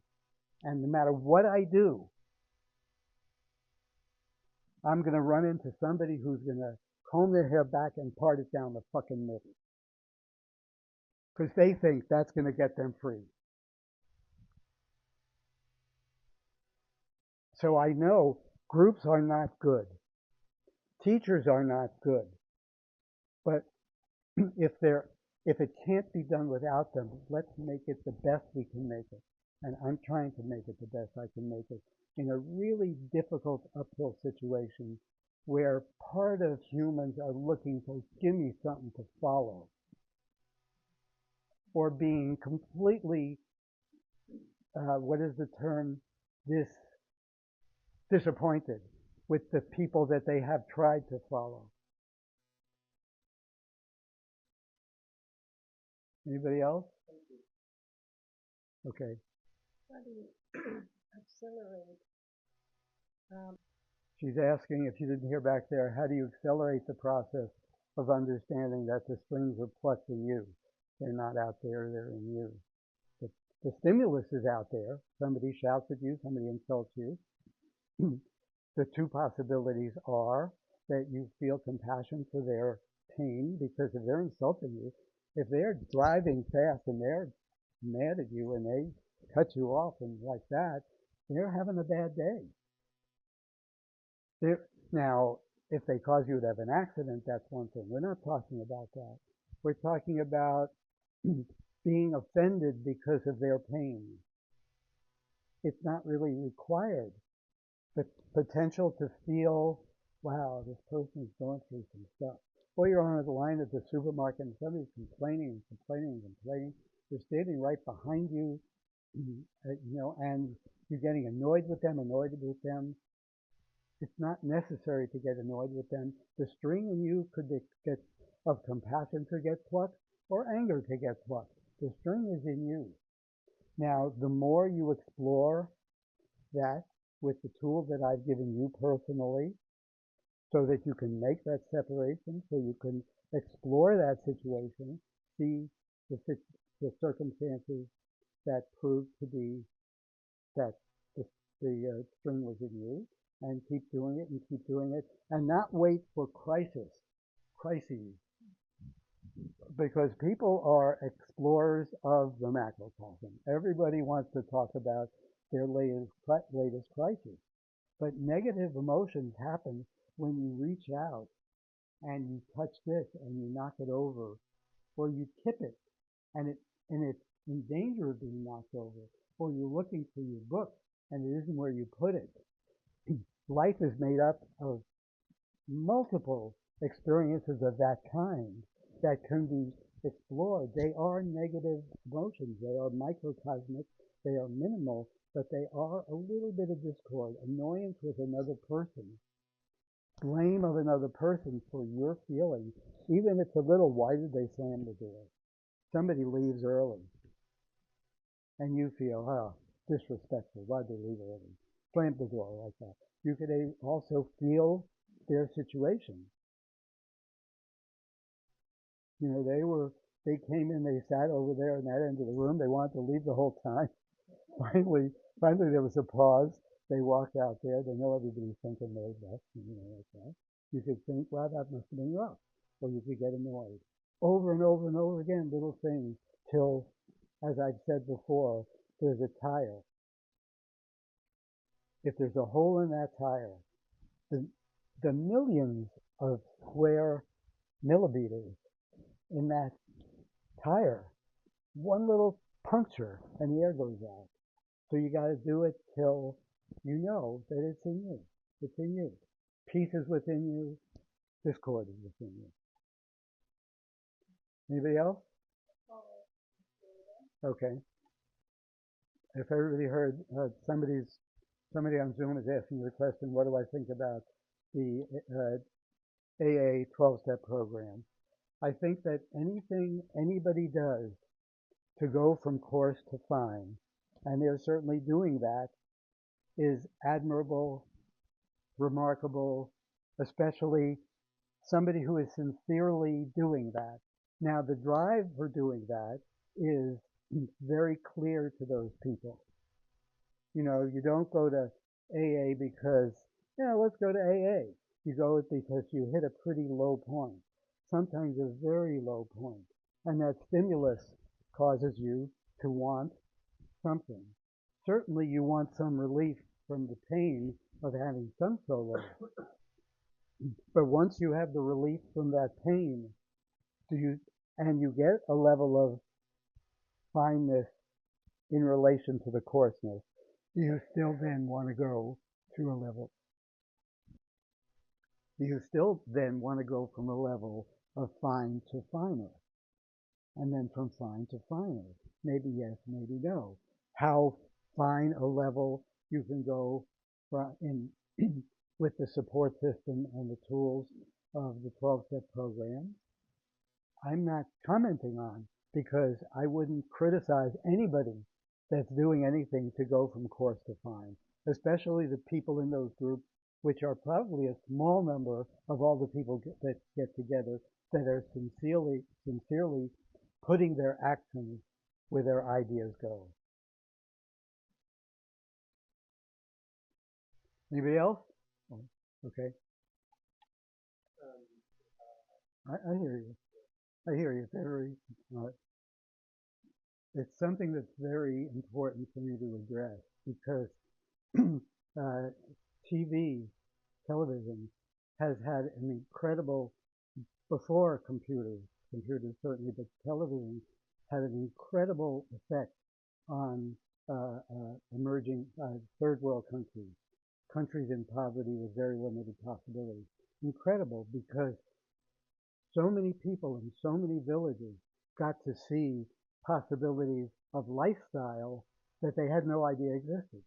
Speaker 1: And no matter what I do, I'm going to run into somebody who's going to comb their hair back and part it down the fucking middle. because they think that's going to get them free. So I know groups are not good. Teachers are not good. But if they're if it can't be done without them, let's make it the best we can make it. And I'm trying to make it the best I can make it in a really difficult uphill situation where part of humans are looking to give me something to follow or being completely, what is the term, dis, disappointed with the people that they have tried to follow. Anybody else? Okay.
Speaker 2: How do you accelerate?
Speaker 1: She's asking, if you didn't hear back there, how do you accelerate the process of understanding that the strings are plucked in you? They're not out there, they're in you. The, the stimulus is out there. Somebody shouts at you, somebody insults you. The two possibilities are that you feel compassion for their pain, because if they're insulting you, if they're driving fast and they're mad at you and they cut you off and like that, they're having a bad day. Now, if they cause you to have an accident, that's one thing. We're not talking about that. We're talking about being offended because of their pain. It's not really required. The potential to feel, wow, this person is going through some stuff. Or you're on the line at the supermarket and somebody's complaining and complaining and complaining. They're standing right behind you, and you're getting annoyed with them. It's not necessary to get annoyed with them. The string in you could get of compassion to get plucked, or anger to get plucked. The string is in you. Now, the more you explore that with the tools that I've given you personally, so that you can make that separation, so you can explore that situation, see the, the circumstances that proved to be that the string was in you, and keep doing it and keep doing it, and not wait for crises, because people are explorers of the macrocosm. Everybody wants to talk about their latest crisis, but negative emotions happen when you reach out and you touch this and you knock it over, or you tip it and it's in danger of being knocked over, or you're looking for your book and it isn't where you put it. Life is made up of multiple experiences of that kind that can be explored. They are negative emotions. They are microcosmic. They are minimal, but they are a little bit of discord, annoyance with another person, blame of another person for your feelings. Even if it's a little, why did they slam the door? Somebody leaves early and you feel, oh, disrespectful. Why'd they leave early? Slam the door like that. You could also feel their situation. They came in, they sat over there in that end of the room. They wanted to leave the whole time. finally, finally there was a pause. They walked out there. They know everybody's thinking they're best, like that. You could think, well, that must have been rough. Or you could get annoyed. Over and over and over again, little things, till, as I've said before, there's a tire. If there's a hole in that tire, the, the millions of square millimeters in that tire, one little puncture and the air goes out. So you got to do it till you know that it's in you. It's in you. Peace is within you. Discord is within you. Anybody else? Okay. If everybody heard, somebody on Zoom is asking the question, what do I think about the AA 12-step program? I think that anything anybody does to go from coarse to fine, and they're certainly doing that, is admirable, remarkable, especially somebody who is sincerely doing that. Now, the drive for doing that is very clear to those people. You don't go to AA because, let's go to AA. You go because you hit a pretty low point, sometimes a very low point, and that stimulus causes you to want something. Certainly you want some relief from the pain of having some solo, but once you have the relief from that pain, do you and you get a level of fineness in relation to the coarseness, do you still then want to go to a level? Do you still then want to go from a level of fine to finer? And then from fine to finer? Maybe yes, maybe no. How fine a level you can go in with the support system and the tools of the 12-step program, I'm not commenting on, because I wouldn't criticize anybody that's doing anything to go from coarse to fine, especially the people in those groups, which are probably a small number of all the people that get together that are sincerely putting their actions where their ideas go. Anybody else? Oh, okay, I hear you. I hear you. Uh, it's something that's very important for me to address because uh, TV, television, has had an incredible, before computers certainly, but television had an incredible effect on emerging third world countries, countries in poverty with very limited possibilities. Incredible because so many people in so many villages got to see possibilities of lifestyle that they had no idea existed.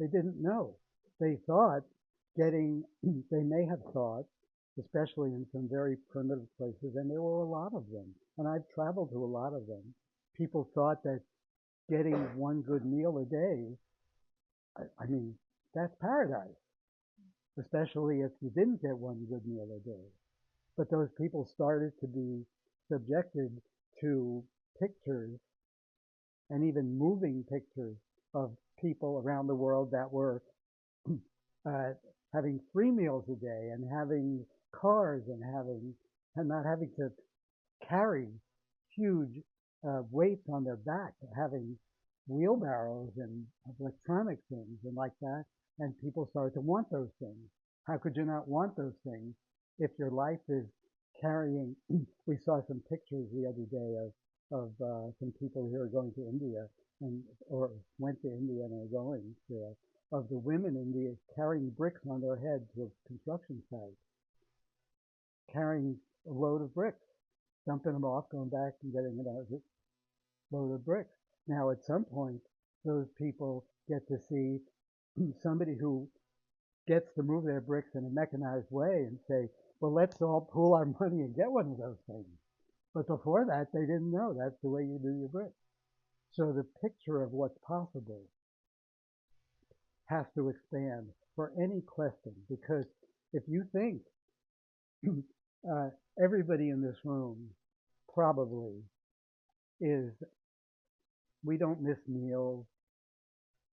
Speaker 1: They didn't know. They thought they may have thought, especially in some very primitive places, and there were a lot of them, and I've traveled to a lot of them. People thought that getting one good meal a day, I mean, that's paradise, especially if you didn't get one good meal a day. But those people started to be subjected to pictures and even moving pictures of people around the world that were uh, having 3 meals a day and having cars and not having to carry huge weights on their back, having wheelbarrows and electronic things and like that. And people started to want those things. How could you not want those things if your life is carrying? We saw some pictures the other day some people who are going to India and or went to India and are going to of the women in India carrying bricks on their head to a construction site, carrying a load of bricks, dumping them off, going back and getting another load of bricks. Now, at some point, those people get to see somebody who gets to move their bricks in a mechanized way and say, well, let's all pool our money and get one of those things. But before that, they didn't know that's the way you do your bricks. So the picture of what's possible has to expand for any question, because if you think uh, everybody in this room probably is, we don't miss meals,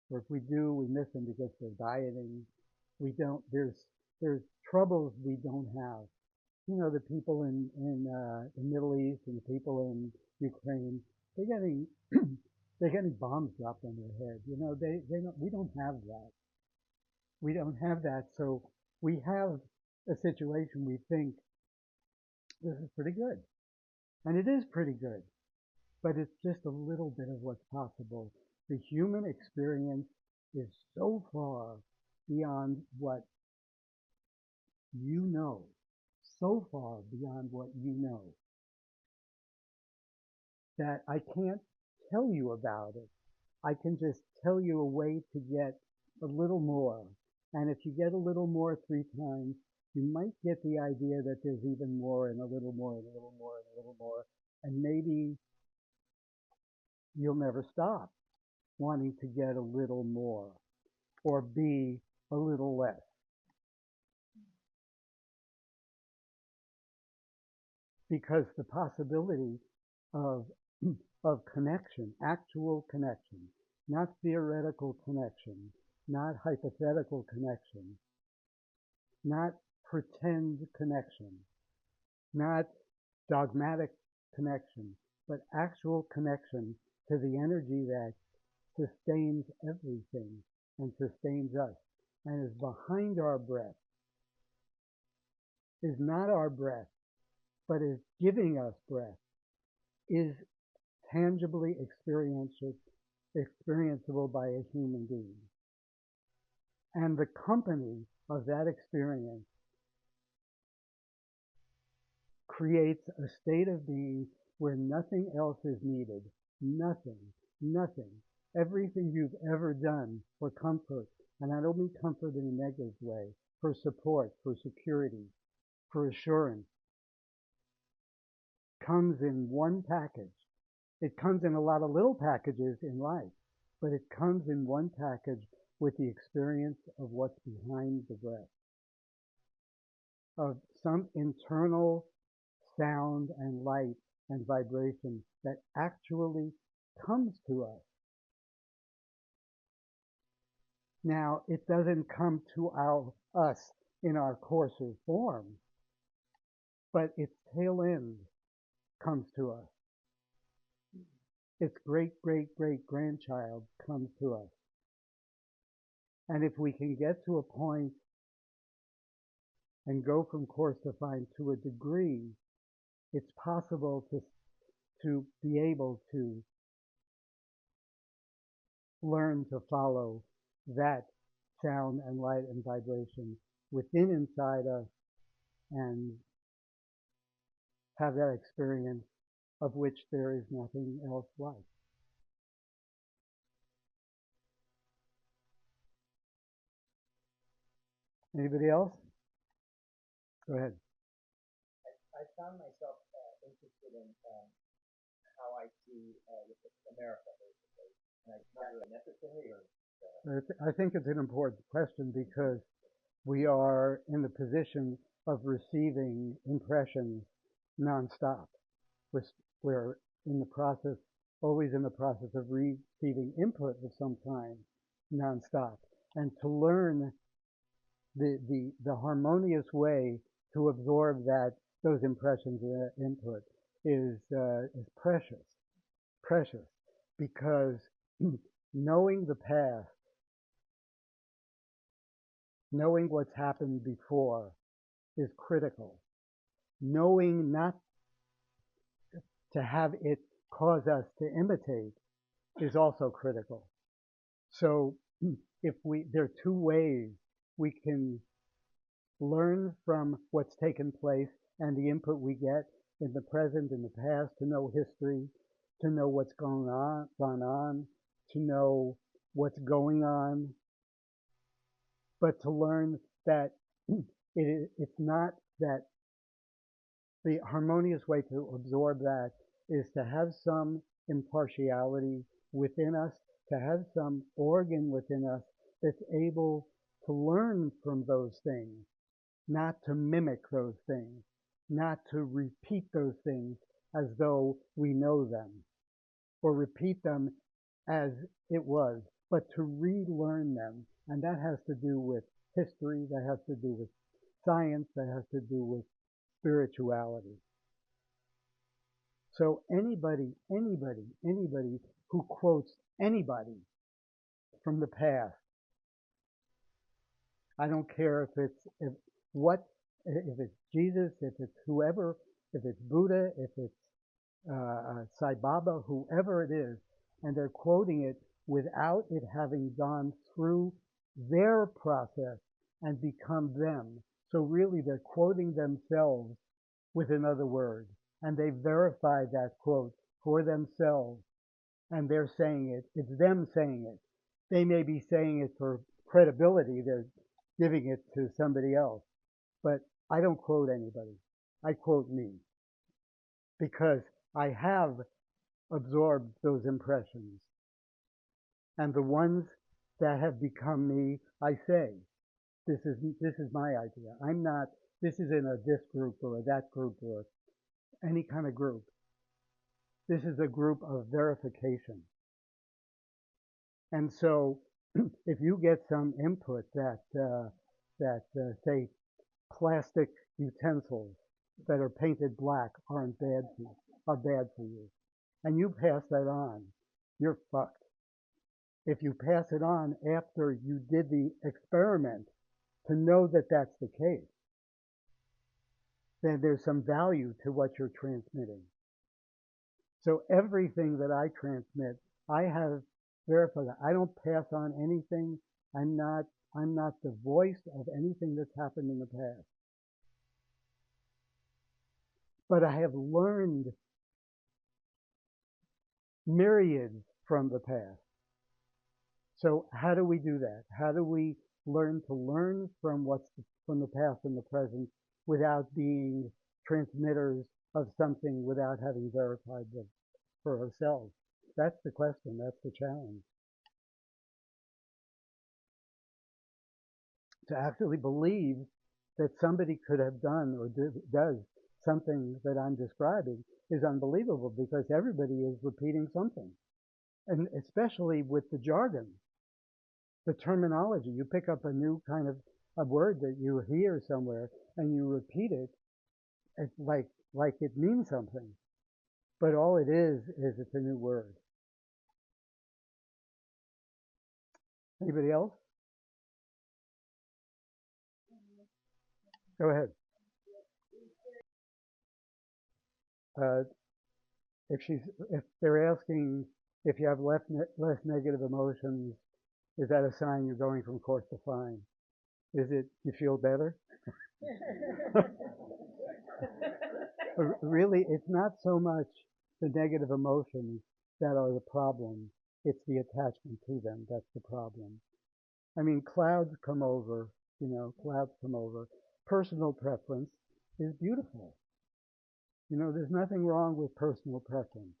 Speaker 1: or if we do, we miss them because they're dieting. We don't. There's troubles we don't have. You know, the people in the Middle East and the people in Ukraine, they're getting they're getting bombs dropped on their head. You know, they don't, we don't have that. We don't have that. So we have a situation we think this is pretty good, and it is pretty good, but it's just a little bit of what's possible. The human experience is so far beyond what you know, so far beyond what you know, that I can't tell you about it. I can just tell you a way to get a little more. And if you get a little more 3 times, you might get the idea that there's even more and a little more and a little more and a little more. And maybe you'll never stop wanting to get a little more or be a little less. Because the possibility of, of connection, actual connection, not theoretical connection, not hypothetical connection, not pretend connection, not dogmatic connection, but actual connection to the energy that sustains everything and sustains us and is behind our breath, is not our breath, but is giving us breath, is tangibly experienceable by a human being. And the company of that experience creates a state of being where nothing else is needed. Nothing. Nothing. Everything you've ever done for comfort, and I don't mean comfort in a negative way, for support, for security, for assurance, comes in one package. It comes in a lot of little packages in life, but it comes in one package with the experience of what's behind the breath, of some internal sound and light and vibration that actually comes to us. Now, it doesn't come to us in our coarser form, but its tail end comes to us. Its great, great, great grandchild comes to us. And if we can get to a point and go from coarse to fine to a degree, it's possible to be able to learn to follow that sound and light and vibration within inside us and have that experience of which there is nothing else like. Anybody else? Go ahead.
Speaker 3: I found myself interested in how I see America, basically. And it's not really necessary, or
Speaker 1: I think it's an important question because we are in the position of receiving impressions nonstop. We're, we're in the process, always in the process of receiving input of some kind nonstop. And to learn the harmonious way to absorb those impressions and input is precious, precious, because knowing the past, knowing what's happened before is critical. Knowing not to have it cause us to imitate is also critical. So there are two ways we can learn from what's taken place and the input we get in the present, in the past, to know history, to know what's gone on, to know what's going on, but to learn that it's not that the harmonious way to absorb that is to have some impartiality within us, to have some organ within us that's able to learn from those things, not to mimic those things, not to repeat those things as though we know them, or repeat them as it was, but to relearn them. And that has to do with history, that has to do with science, that has to do with spirituality. So anybody who quotes anybody from the past, I don't care if it's Jesus, if it's whoever, if it's Buddha, if it's Sai Baba, whoever it is, and they're quoting it without it having gone through their process and become them. So really they're quoting themselves with another word, and they verify that quote for themselves, and they're saying it. It's them saying it. They may be saying it for credibility. They're giving it to somebody else. But I don't quote anybody. I quote me because I have absorbed those impressions. And the ones that have become me, I say, this is my idea. I'm not, this isn't a this group or a that group or any kind of group. This is a group of verification. And so if you get some input that say plastic utensils that are painted black are bad for you, and you pass that on, you're fucked. If you pass it on after you did the experiment to know that that's the case, then there's some value to what you're transmitting. So everything that I transmit, I have verified. I don't pass on anything. I'm not I'm not the voice of anything that's happened in the past. But I have learned myriads from the past. So how do we do that? How do we learn to learn from from the past and the present without being transmitters of something without having verified them for ourselves? That's the question. That's the challenge. To actually believe that somebody could have done or does something that I'm describing is unbelievable because everybody is repeating something. And especially with the jargon, the terminology. You pick up a new kind of a word that you hear somewhere and you repeat it like it means something. But all it is it's a new word. Anybody else? Go ahead. Uh, if they're asking if you have less negative emotions, is that a sign you're going from coarse to fine? Is it you feel better? Really, it's not so much the negative emotions that are the problem. It's the attachment to them that's the problem. I mean, clouds come over, clouds come over. Personal preference is beautiful. There's nothing wrong with personal preference.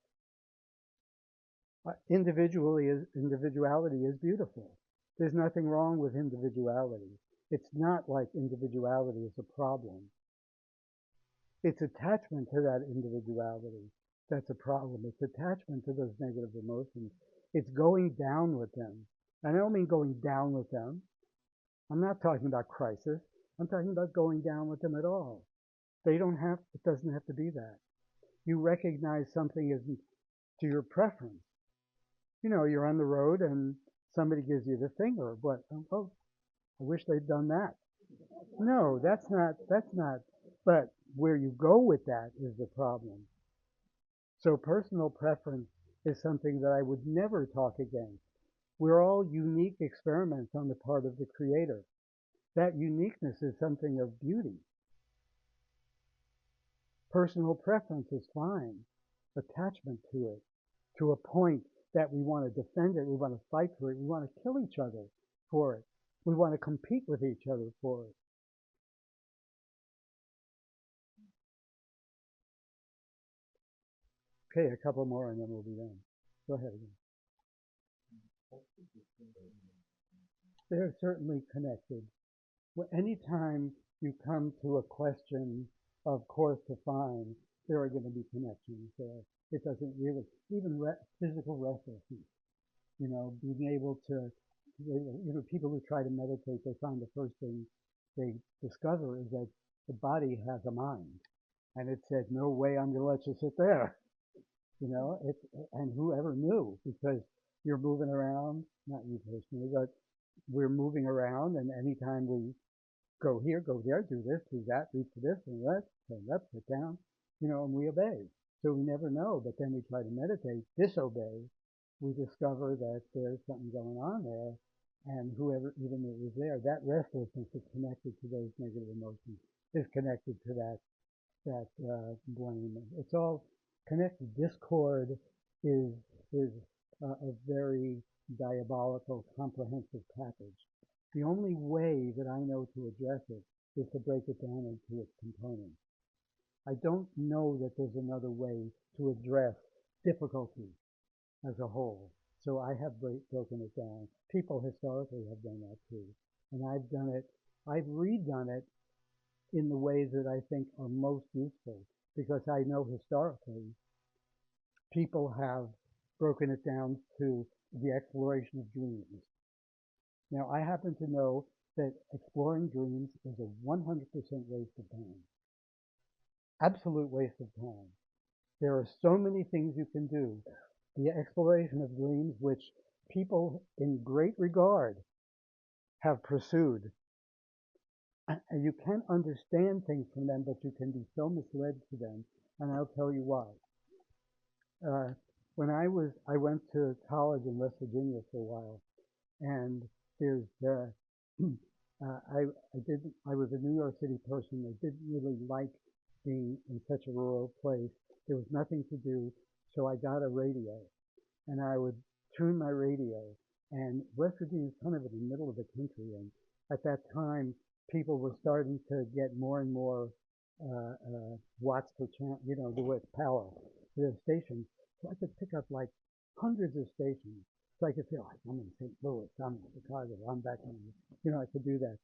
Speaker 1: Individuality is beautiful. There's nothing wrong with individuality. It's not like individuality is a problem. It's attachment to that individuality that's a problem. It's attachment to those negative emotions. It's going down with them. And I don't mean going down with them. I'm not talking about crisis. I'm talking about going down with them at all. It doesn't have to be that. You recognize something isn't to your preference. You're on the road and somebody gives you the finger. What? Oh, I wish they'd done that. No, that's not, but where you go with that is the problem. So personal preference is something that I would never talk against. We're all unique experiments on the part of the creator. That uniqueness is something of beauty. Personal preference is fine. Attachment to it, to a point that we want to defend it, we want to fight for it, we want to kill each other for it, we want to compete with each other for it. Okay, a couple more and then we'll be done. Go ahead again. They're certainly connected. Well, anytime you come to a question of coarse to fine, there are going to be connections there. It doesn't really, even physical restlessness, being able to, people who try to meditate, they find the first thing they discover is that the body has a mind. And it said, no way I'm going to let you sit there. And whoever knew, because you're moving around, not you personally, but we're moving around, and anytime we go here, go there, do this, do that, reach for this, and that, stand up, sit down, and we obey. So we never know, but then we try to meditate, disobey, we discover that there's something going on there, and whoever even it was there, that restlessness is connected to those negative emotions, is connected to that blame. It's all connected. Discord is a very diabolical, comprehensive package. The only way that I know to address it is to break it down into its components. I don't know that there's another way to address difficulty as a whole. So I have broken it down. People historically have done that too. And I've redone it in the ways that I think are most useful because I know historically people have broken it down to the exploration of dreams. Now, I happen to know that exploring dreams is a 100% waste of time. Absolute waste of time. There are so many things you can do. The exploration of dreams, which people in great regard have pursued. And you can understand things from them, but you can be so misled to them. And I'll tell you why. Uh, when I went to college in West Virginia for a while, and there's, I was a New York City person. I didn't really like being in such a rural place. There was nothing to do, so I got a radio, and I would tune my radio. And West Virginia is kind of in the middle of the country, and at that time, people were starting to get more and more watts per channel, the with power to their stations. So I could pick up like hundreds of stations. So I could feel like I'm in St. Louis, I'm in Chicago, I'm back in, I could do that.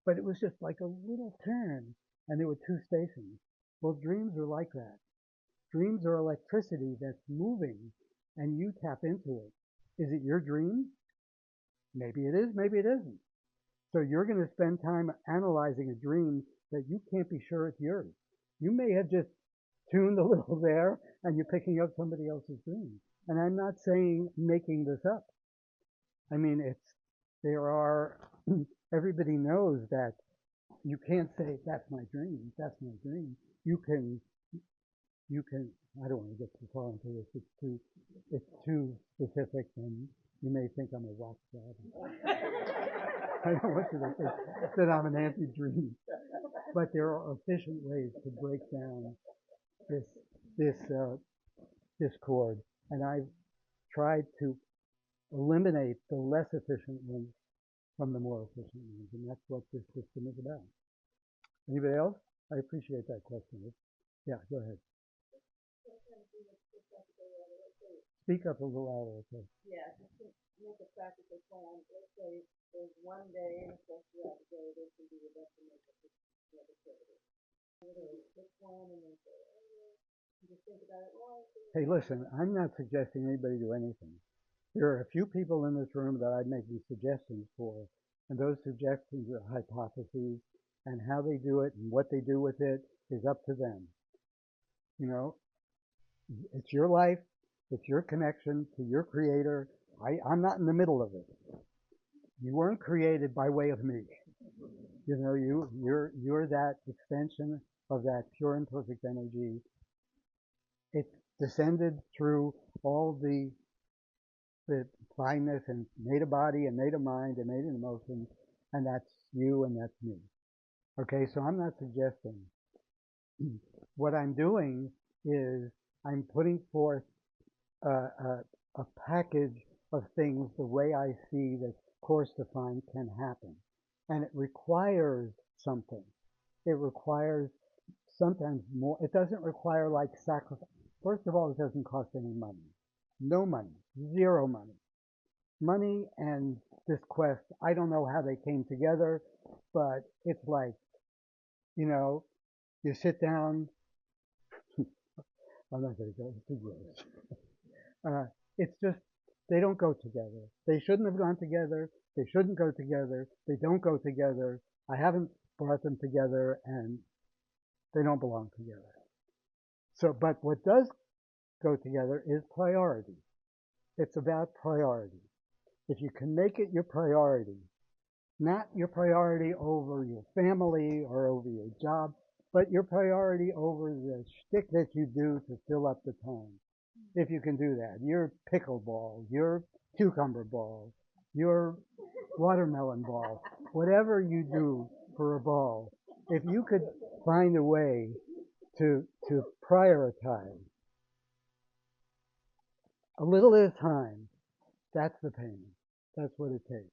Speaker 1: But it was just like a little turn, and there were two stations. Well, dreams are like that. Dreams are electricity that's moving, and you tap into it. Is it your dream? Maybe it is, maybe it isn't. So you're going to spend time analyzing a dream that you can't be sure it's yours. You may have just tuned a little there and you're picking up somebody else's dream. And I'm not saying making this up. I mean, there are, everybody knows that you can't say, that's my dream, that's my dream. You can, I don't want to get too far into this. It's too specific, and you may think I'm a whack job. I don't want you to think that I'm an anti-dream, but there are efficient ways to break down this this discord, and I've tried to eliminate the less efficient ones from the more efficient ones, and that's what this system is about. Anybody else? I appreciate that question. Yeah, go ahead. Speak up a little louder, okay?
Speaker 2: Yeah, just to make a practical plan. Let's say there's one day, and especially throughout the day, there can be enough to make a negativity. Pick one and then say, oh, you just think about it. Well,
Speaker 1: Hey, listen, I'm not suggesting anybody do anything. There are a few people in this room that I'd make these suggestions for, and those suggestions are hypotheses, and how they do it and what they do with it is up to them. You know, it's your life, it's your connection to your creator. I'm not in the middle of it. You weren't created by way of me. You're that extension of that pure and perfect energy. It descended through all the fineness and made a body and made a mind and made an emotion, and that's you and that's me. Okay, so I'm not suggesting. What I'm doing is I'm putting forth a package of things the way I see that course defined can happen. And it requires something. It requires sometimes more. It doesn't require like sacrifice. First of all, it doesn't cost any money. No money. Zero money. Money and this quest, I don't know how they came together, but it's like, you know, you sit down. I'm not going to go, it's too gross. It's just, they don't go together. They shouldn't have gone together. They shouldn't go together. They don't go together. I haven't brought them together, and they don't belong together. So, but what does go together is priority. It's about priority. If you can make it your priority, not your priority over your family or over your job, but your priority over the shtick that you do to fill up the time. If you can do that, your pickleball, your cucumber ball, your watermelon ball, whatever you do for a ball, if you could find a way to prioritize a little at a time, that's the pain. That's what it takes.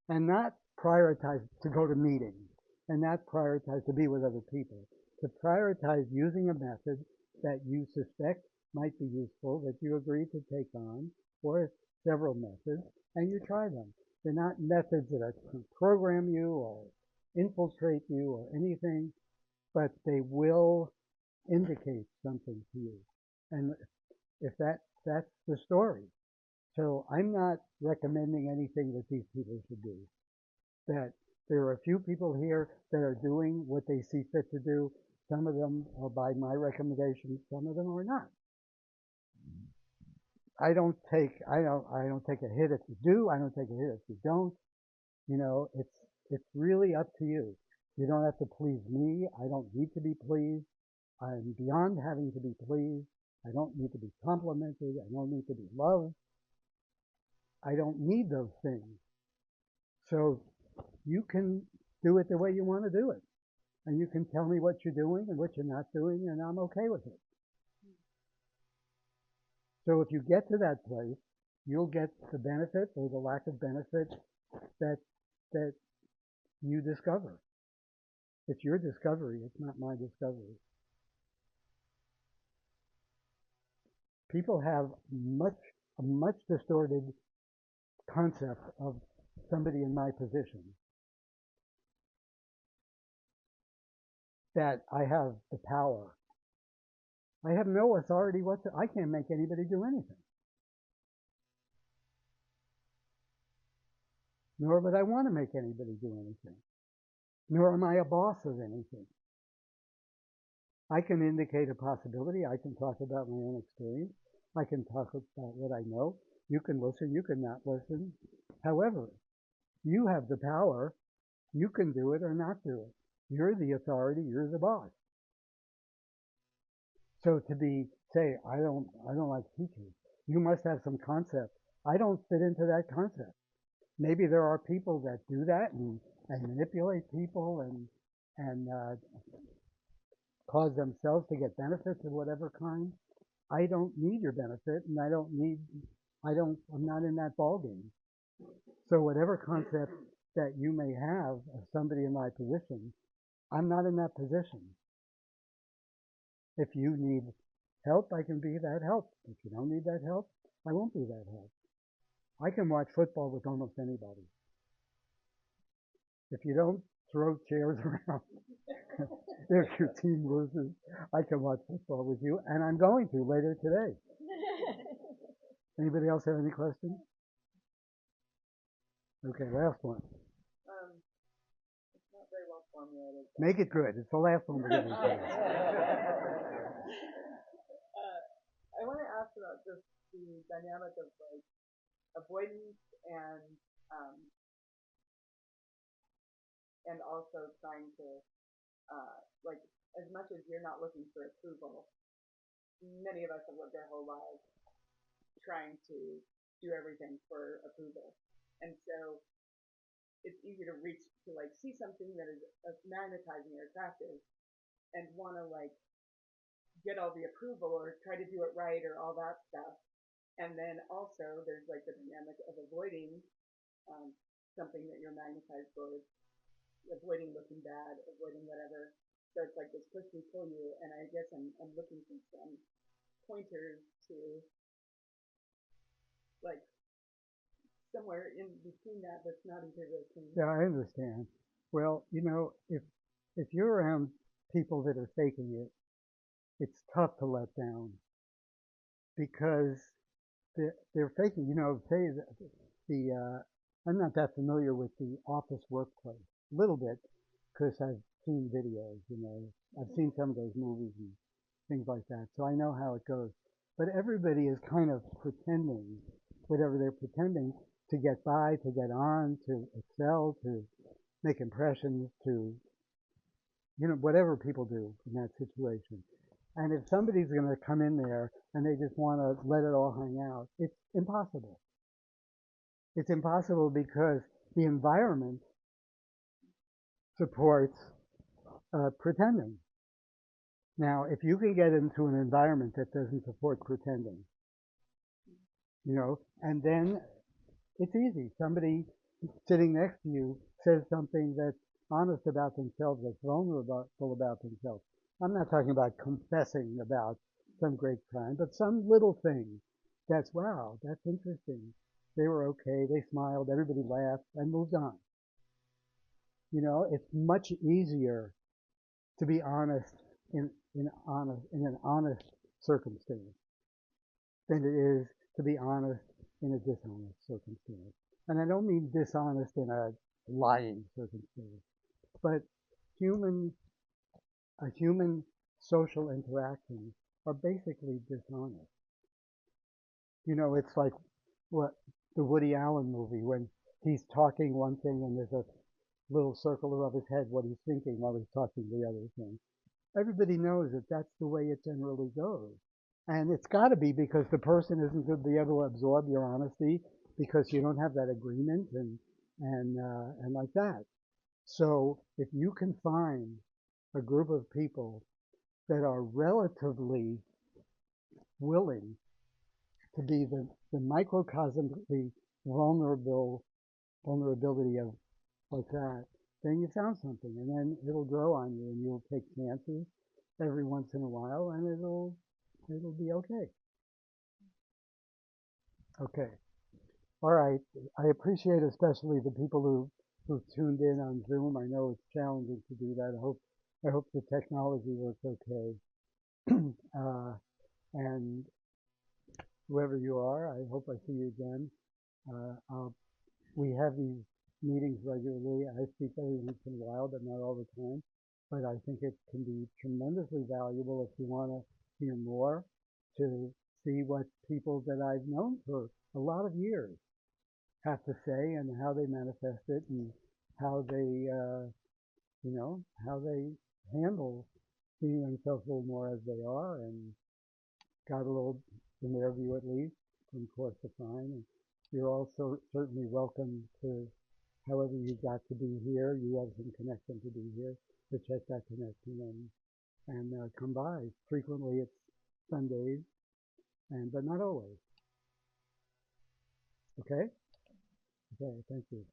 Speaker 1: And not prioritize to go to meetings and not prioritize to be with other people. To prioritize using a method that you suspect might be useful, that you agree to take on, or several methods, and you try them. They're not methods that are to program you or infiltrate you or anything, but they will indicate something to you. And if that's the story. So I'm not recommending anything that these people should do. That there are a few people here that are doing what they see fit to do. Some of them are by my recommendation. Some of them are not. I don't take a hit if you do. I don't take a hit if you don't. It's really up to you. You don't have to please me. I don't need to be pleased. I'm beyond having to be pleased. I don't need to be complimented. I don't need to be loved. I don't need those things. So you can do it the way you want to do it. And you can tell me what you're doing and what you're not doing, and I'm okay with it. So if you get to that place, you'll get the benefit or the lack of benefit that that you discover. It's your discovery. It's not my discovery. People have a much distorted concept of somebody in my position, that I have the power. I have no authority whatsoever. I can't make anybody do anything. Nor would I want to make anybody do anything. Nor am I a boss of anything. I can indicate a possibility. I can talk about my own experience. I can talk about what I know. You can listen. You can not listen. However, you have the power. You can do it or not do it. You're the authority. You're the boss. So to say, I don't like teachers. You must have some concept. I don't fit into that concept. Maybe there are people that do that and manipulate people and cause themselves to get benefits of whatever kind. I don't need your benefit, and I'm not in that ballgame. So whatever concept that you may have of somebody in my position, I'm not in that position. If you need help, I can be that help. If you don't need that help, I won't be that help. I can watch football with almost anybody. If you don't throw chairs around, if your team loses, I can watch football with you, and I'm going to later today. Anybody else have any questions? Okay, last one.
Speaker 2: It's not very well formulated.
Speaker 1: Make it good. It's the last one we're going to do.
Speaker 2: I want to ask about just the dynamic of like avoidance um, and also trying to like as much as you're not looking for approval, many of us have lived our whole lives trying to do everything for approval, and so it's easy to reach to like see something that is magnetizing or attractive and want to like get all the approval or try to do it right or all that stuff. And then also there's like the dynamic of avoiding something that you're magnetized towards, avoiding looking bad, avoiding whatever. So it's like this push me pull you, and I guess I'm looking for some pointers to like somewhere in between that that's not either of those things.
Speaker 1: Yeah, I understand. Well, if you're around people that are faking it, it's tough to let down because they're faking. Say I'm not that familiar with the office workplace. A little bit because I've seen videos. I've seen some of those movies and things like that, so I know how it goes. But everybody is kind of pretending, whatever they're pretending, to get by, to get on, to excel, to make impressions, to whatever people do in that situation. And if somebody's going to come in there and they just want to let it all hang out, it's impossible. It's impossible because the environment supports pretending. Now, if you can get into an environment that doesn't support pretending, and then it's easy. Somebody sitting next to you says something that's honest about themselves, that's vulnerable about themselves. I'm not talking about confessing about some great crime, but some little thing that's, wow, that's interesting. They were okay, they smiled, everybody laughed, and moved on. It's much easier to be honest in an honest circumstance than it is to be honest in a dishonest circumstance. And I don't mean dishonest in a lying circumstance, but human human social interactions are basically dishonest. It's like what the Woody Allen movie when he's talking one thing and there's a little circle above his head what he's thinking while he's talking the other thing. Everybody knows that that's the way it generally goes. And it's got to be because the person isn't going to be able to absorb your honesty because you don't have that agreement and like that. So if you can find a group of people that are relatively willing to be the microcosm, the vulnerability of like that, then you found something, and then it'll grow on you, and you'll take chances every once in a while, and it'll be okay. Okay. All right. I appreciate especially the people who tuned in on Zoom. I know it's challenging to do that. I hope the technology works okay. And whoever you are, I hope I see you again. We have these meetings regularly. I speak every once in a while, but not all the time. But I think it can be tremendously valuable if you want to hear more to see what people that I've known for a lot of years have to say and how they manifest it and how they, how they handle seeing themselves a little more as they are and got a little, in their view at least, from course to fine. And you're also certainly welcome to, however you got to be here, you have some connection to be here, to check that connection and come by. Frequently it's Sundays, but not always. Okay? Okay, thank you.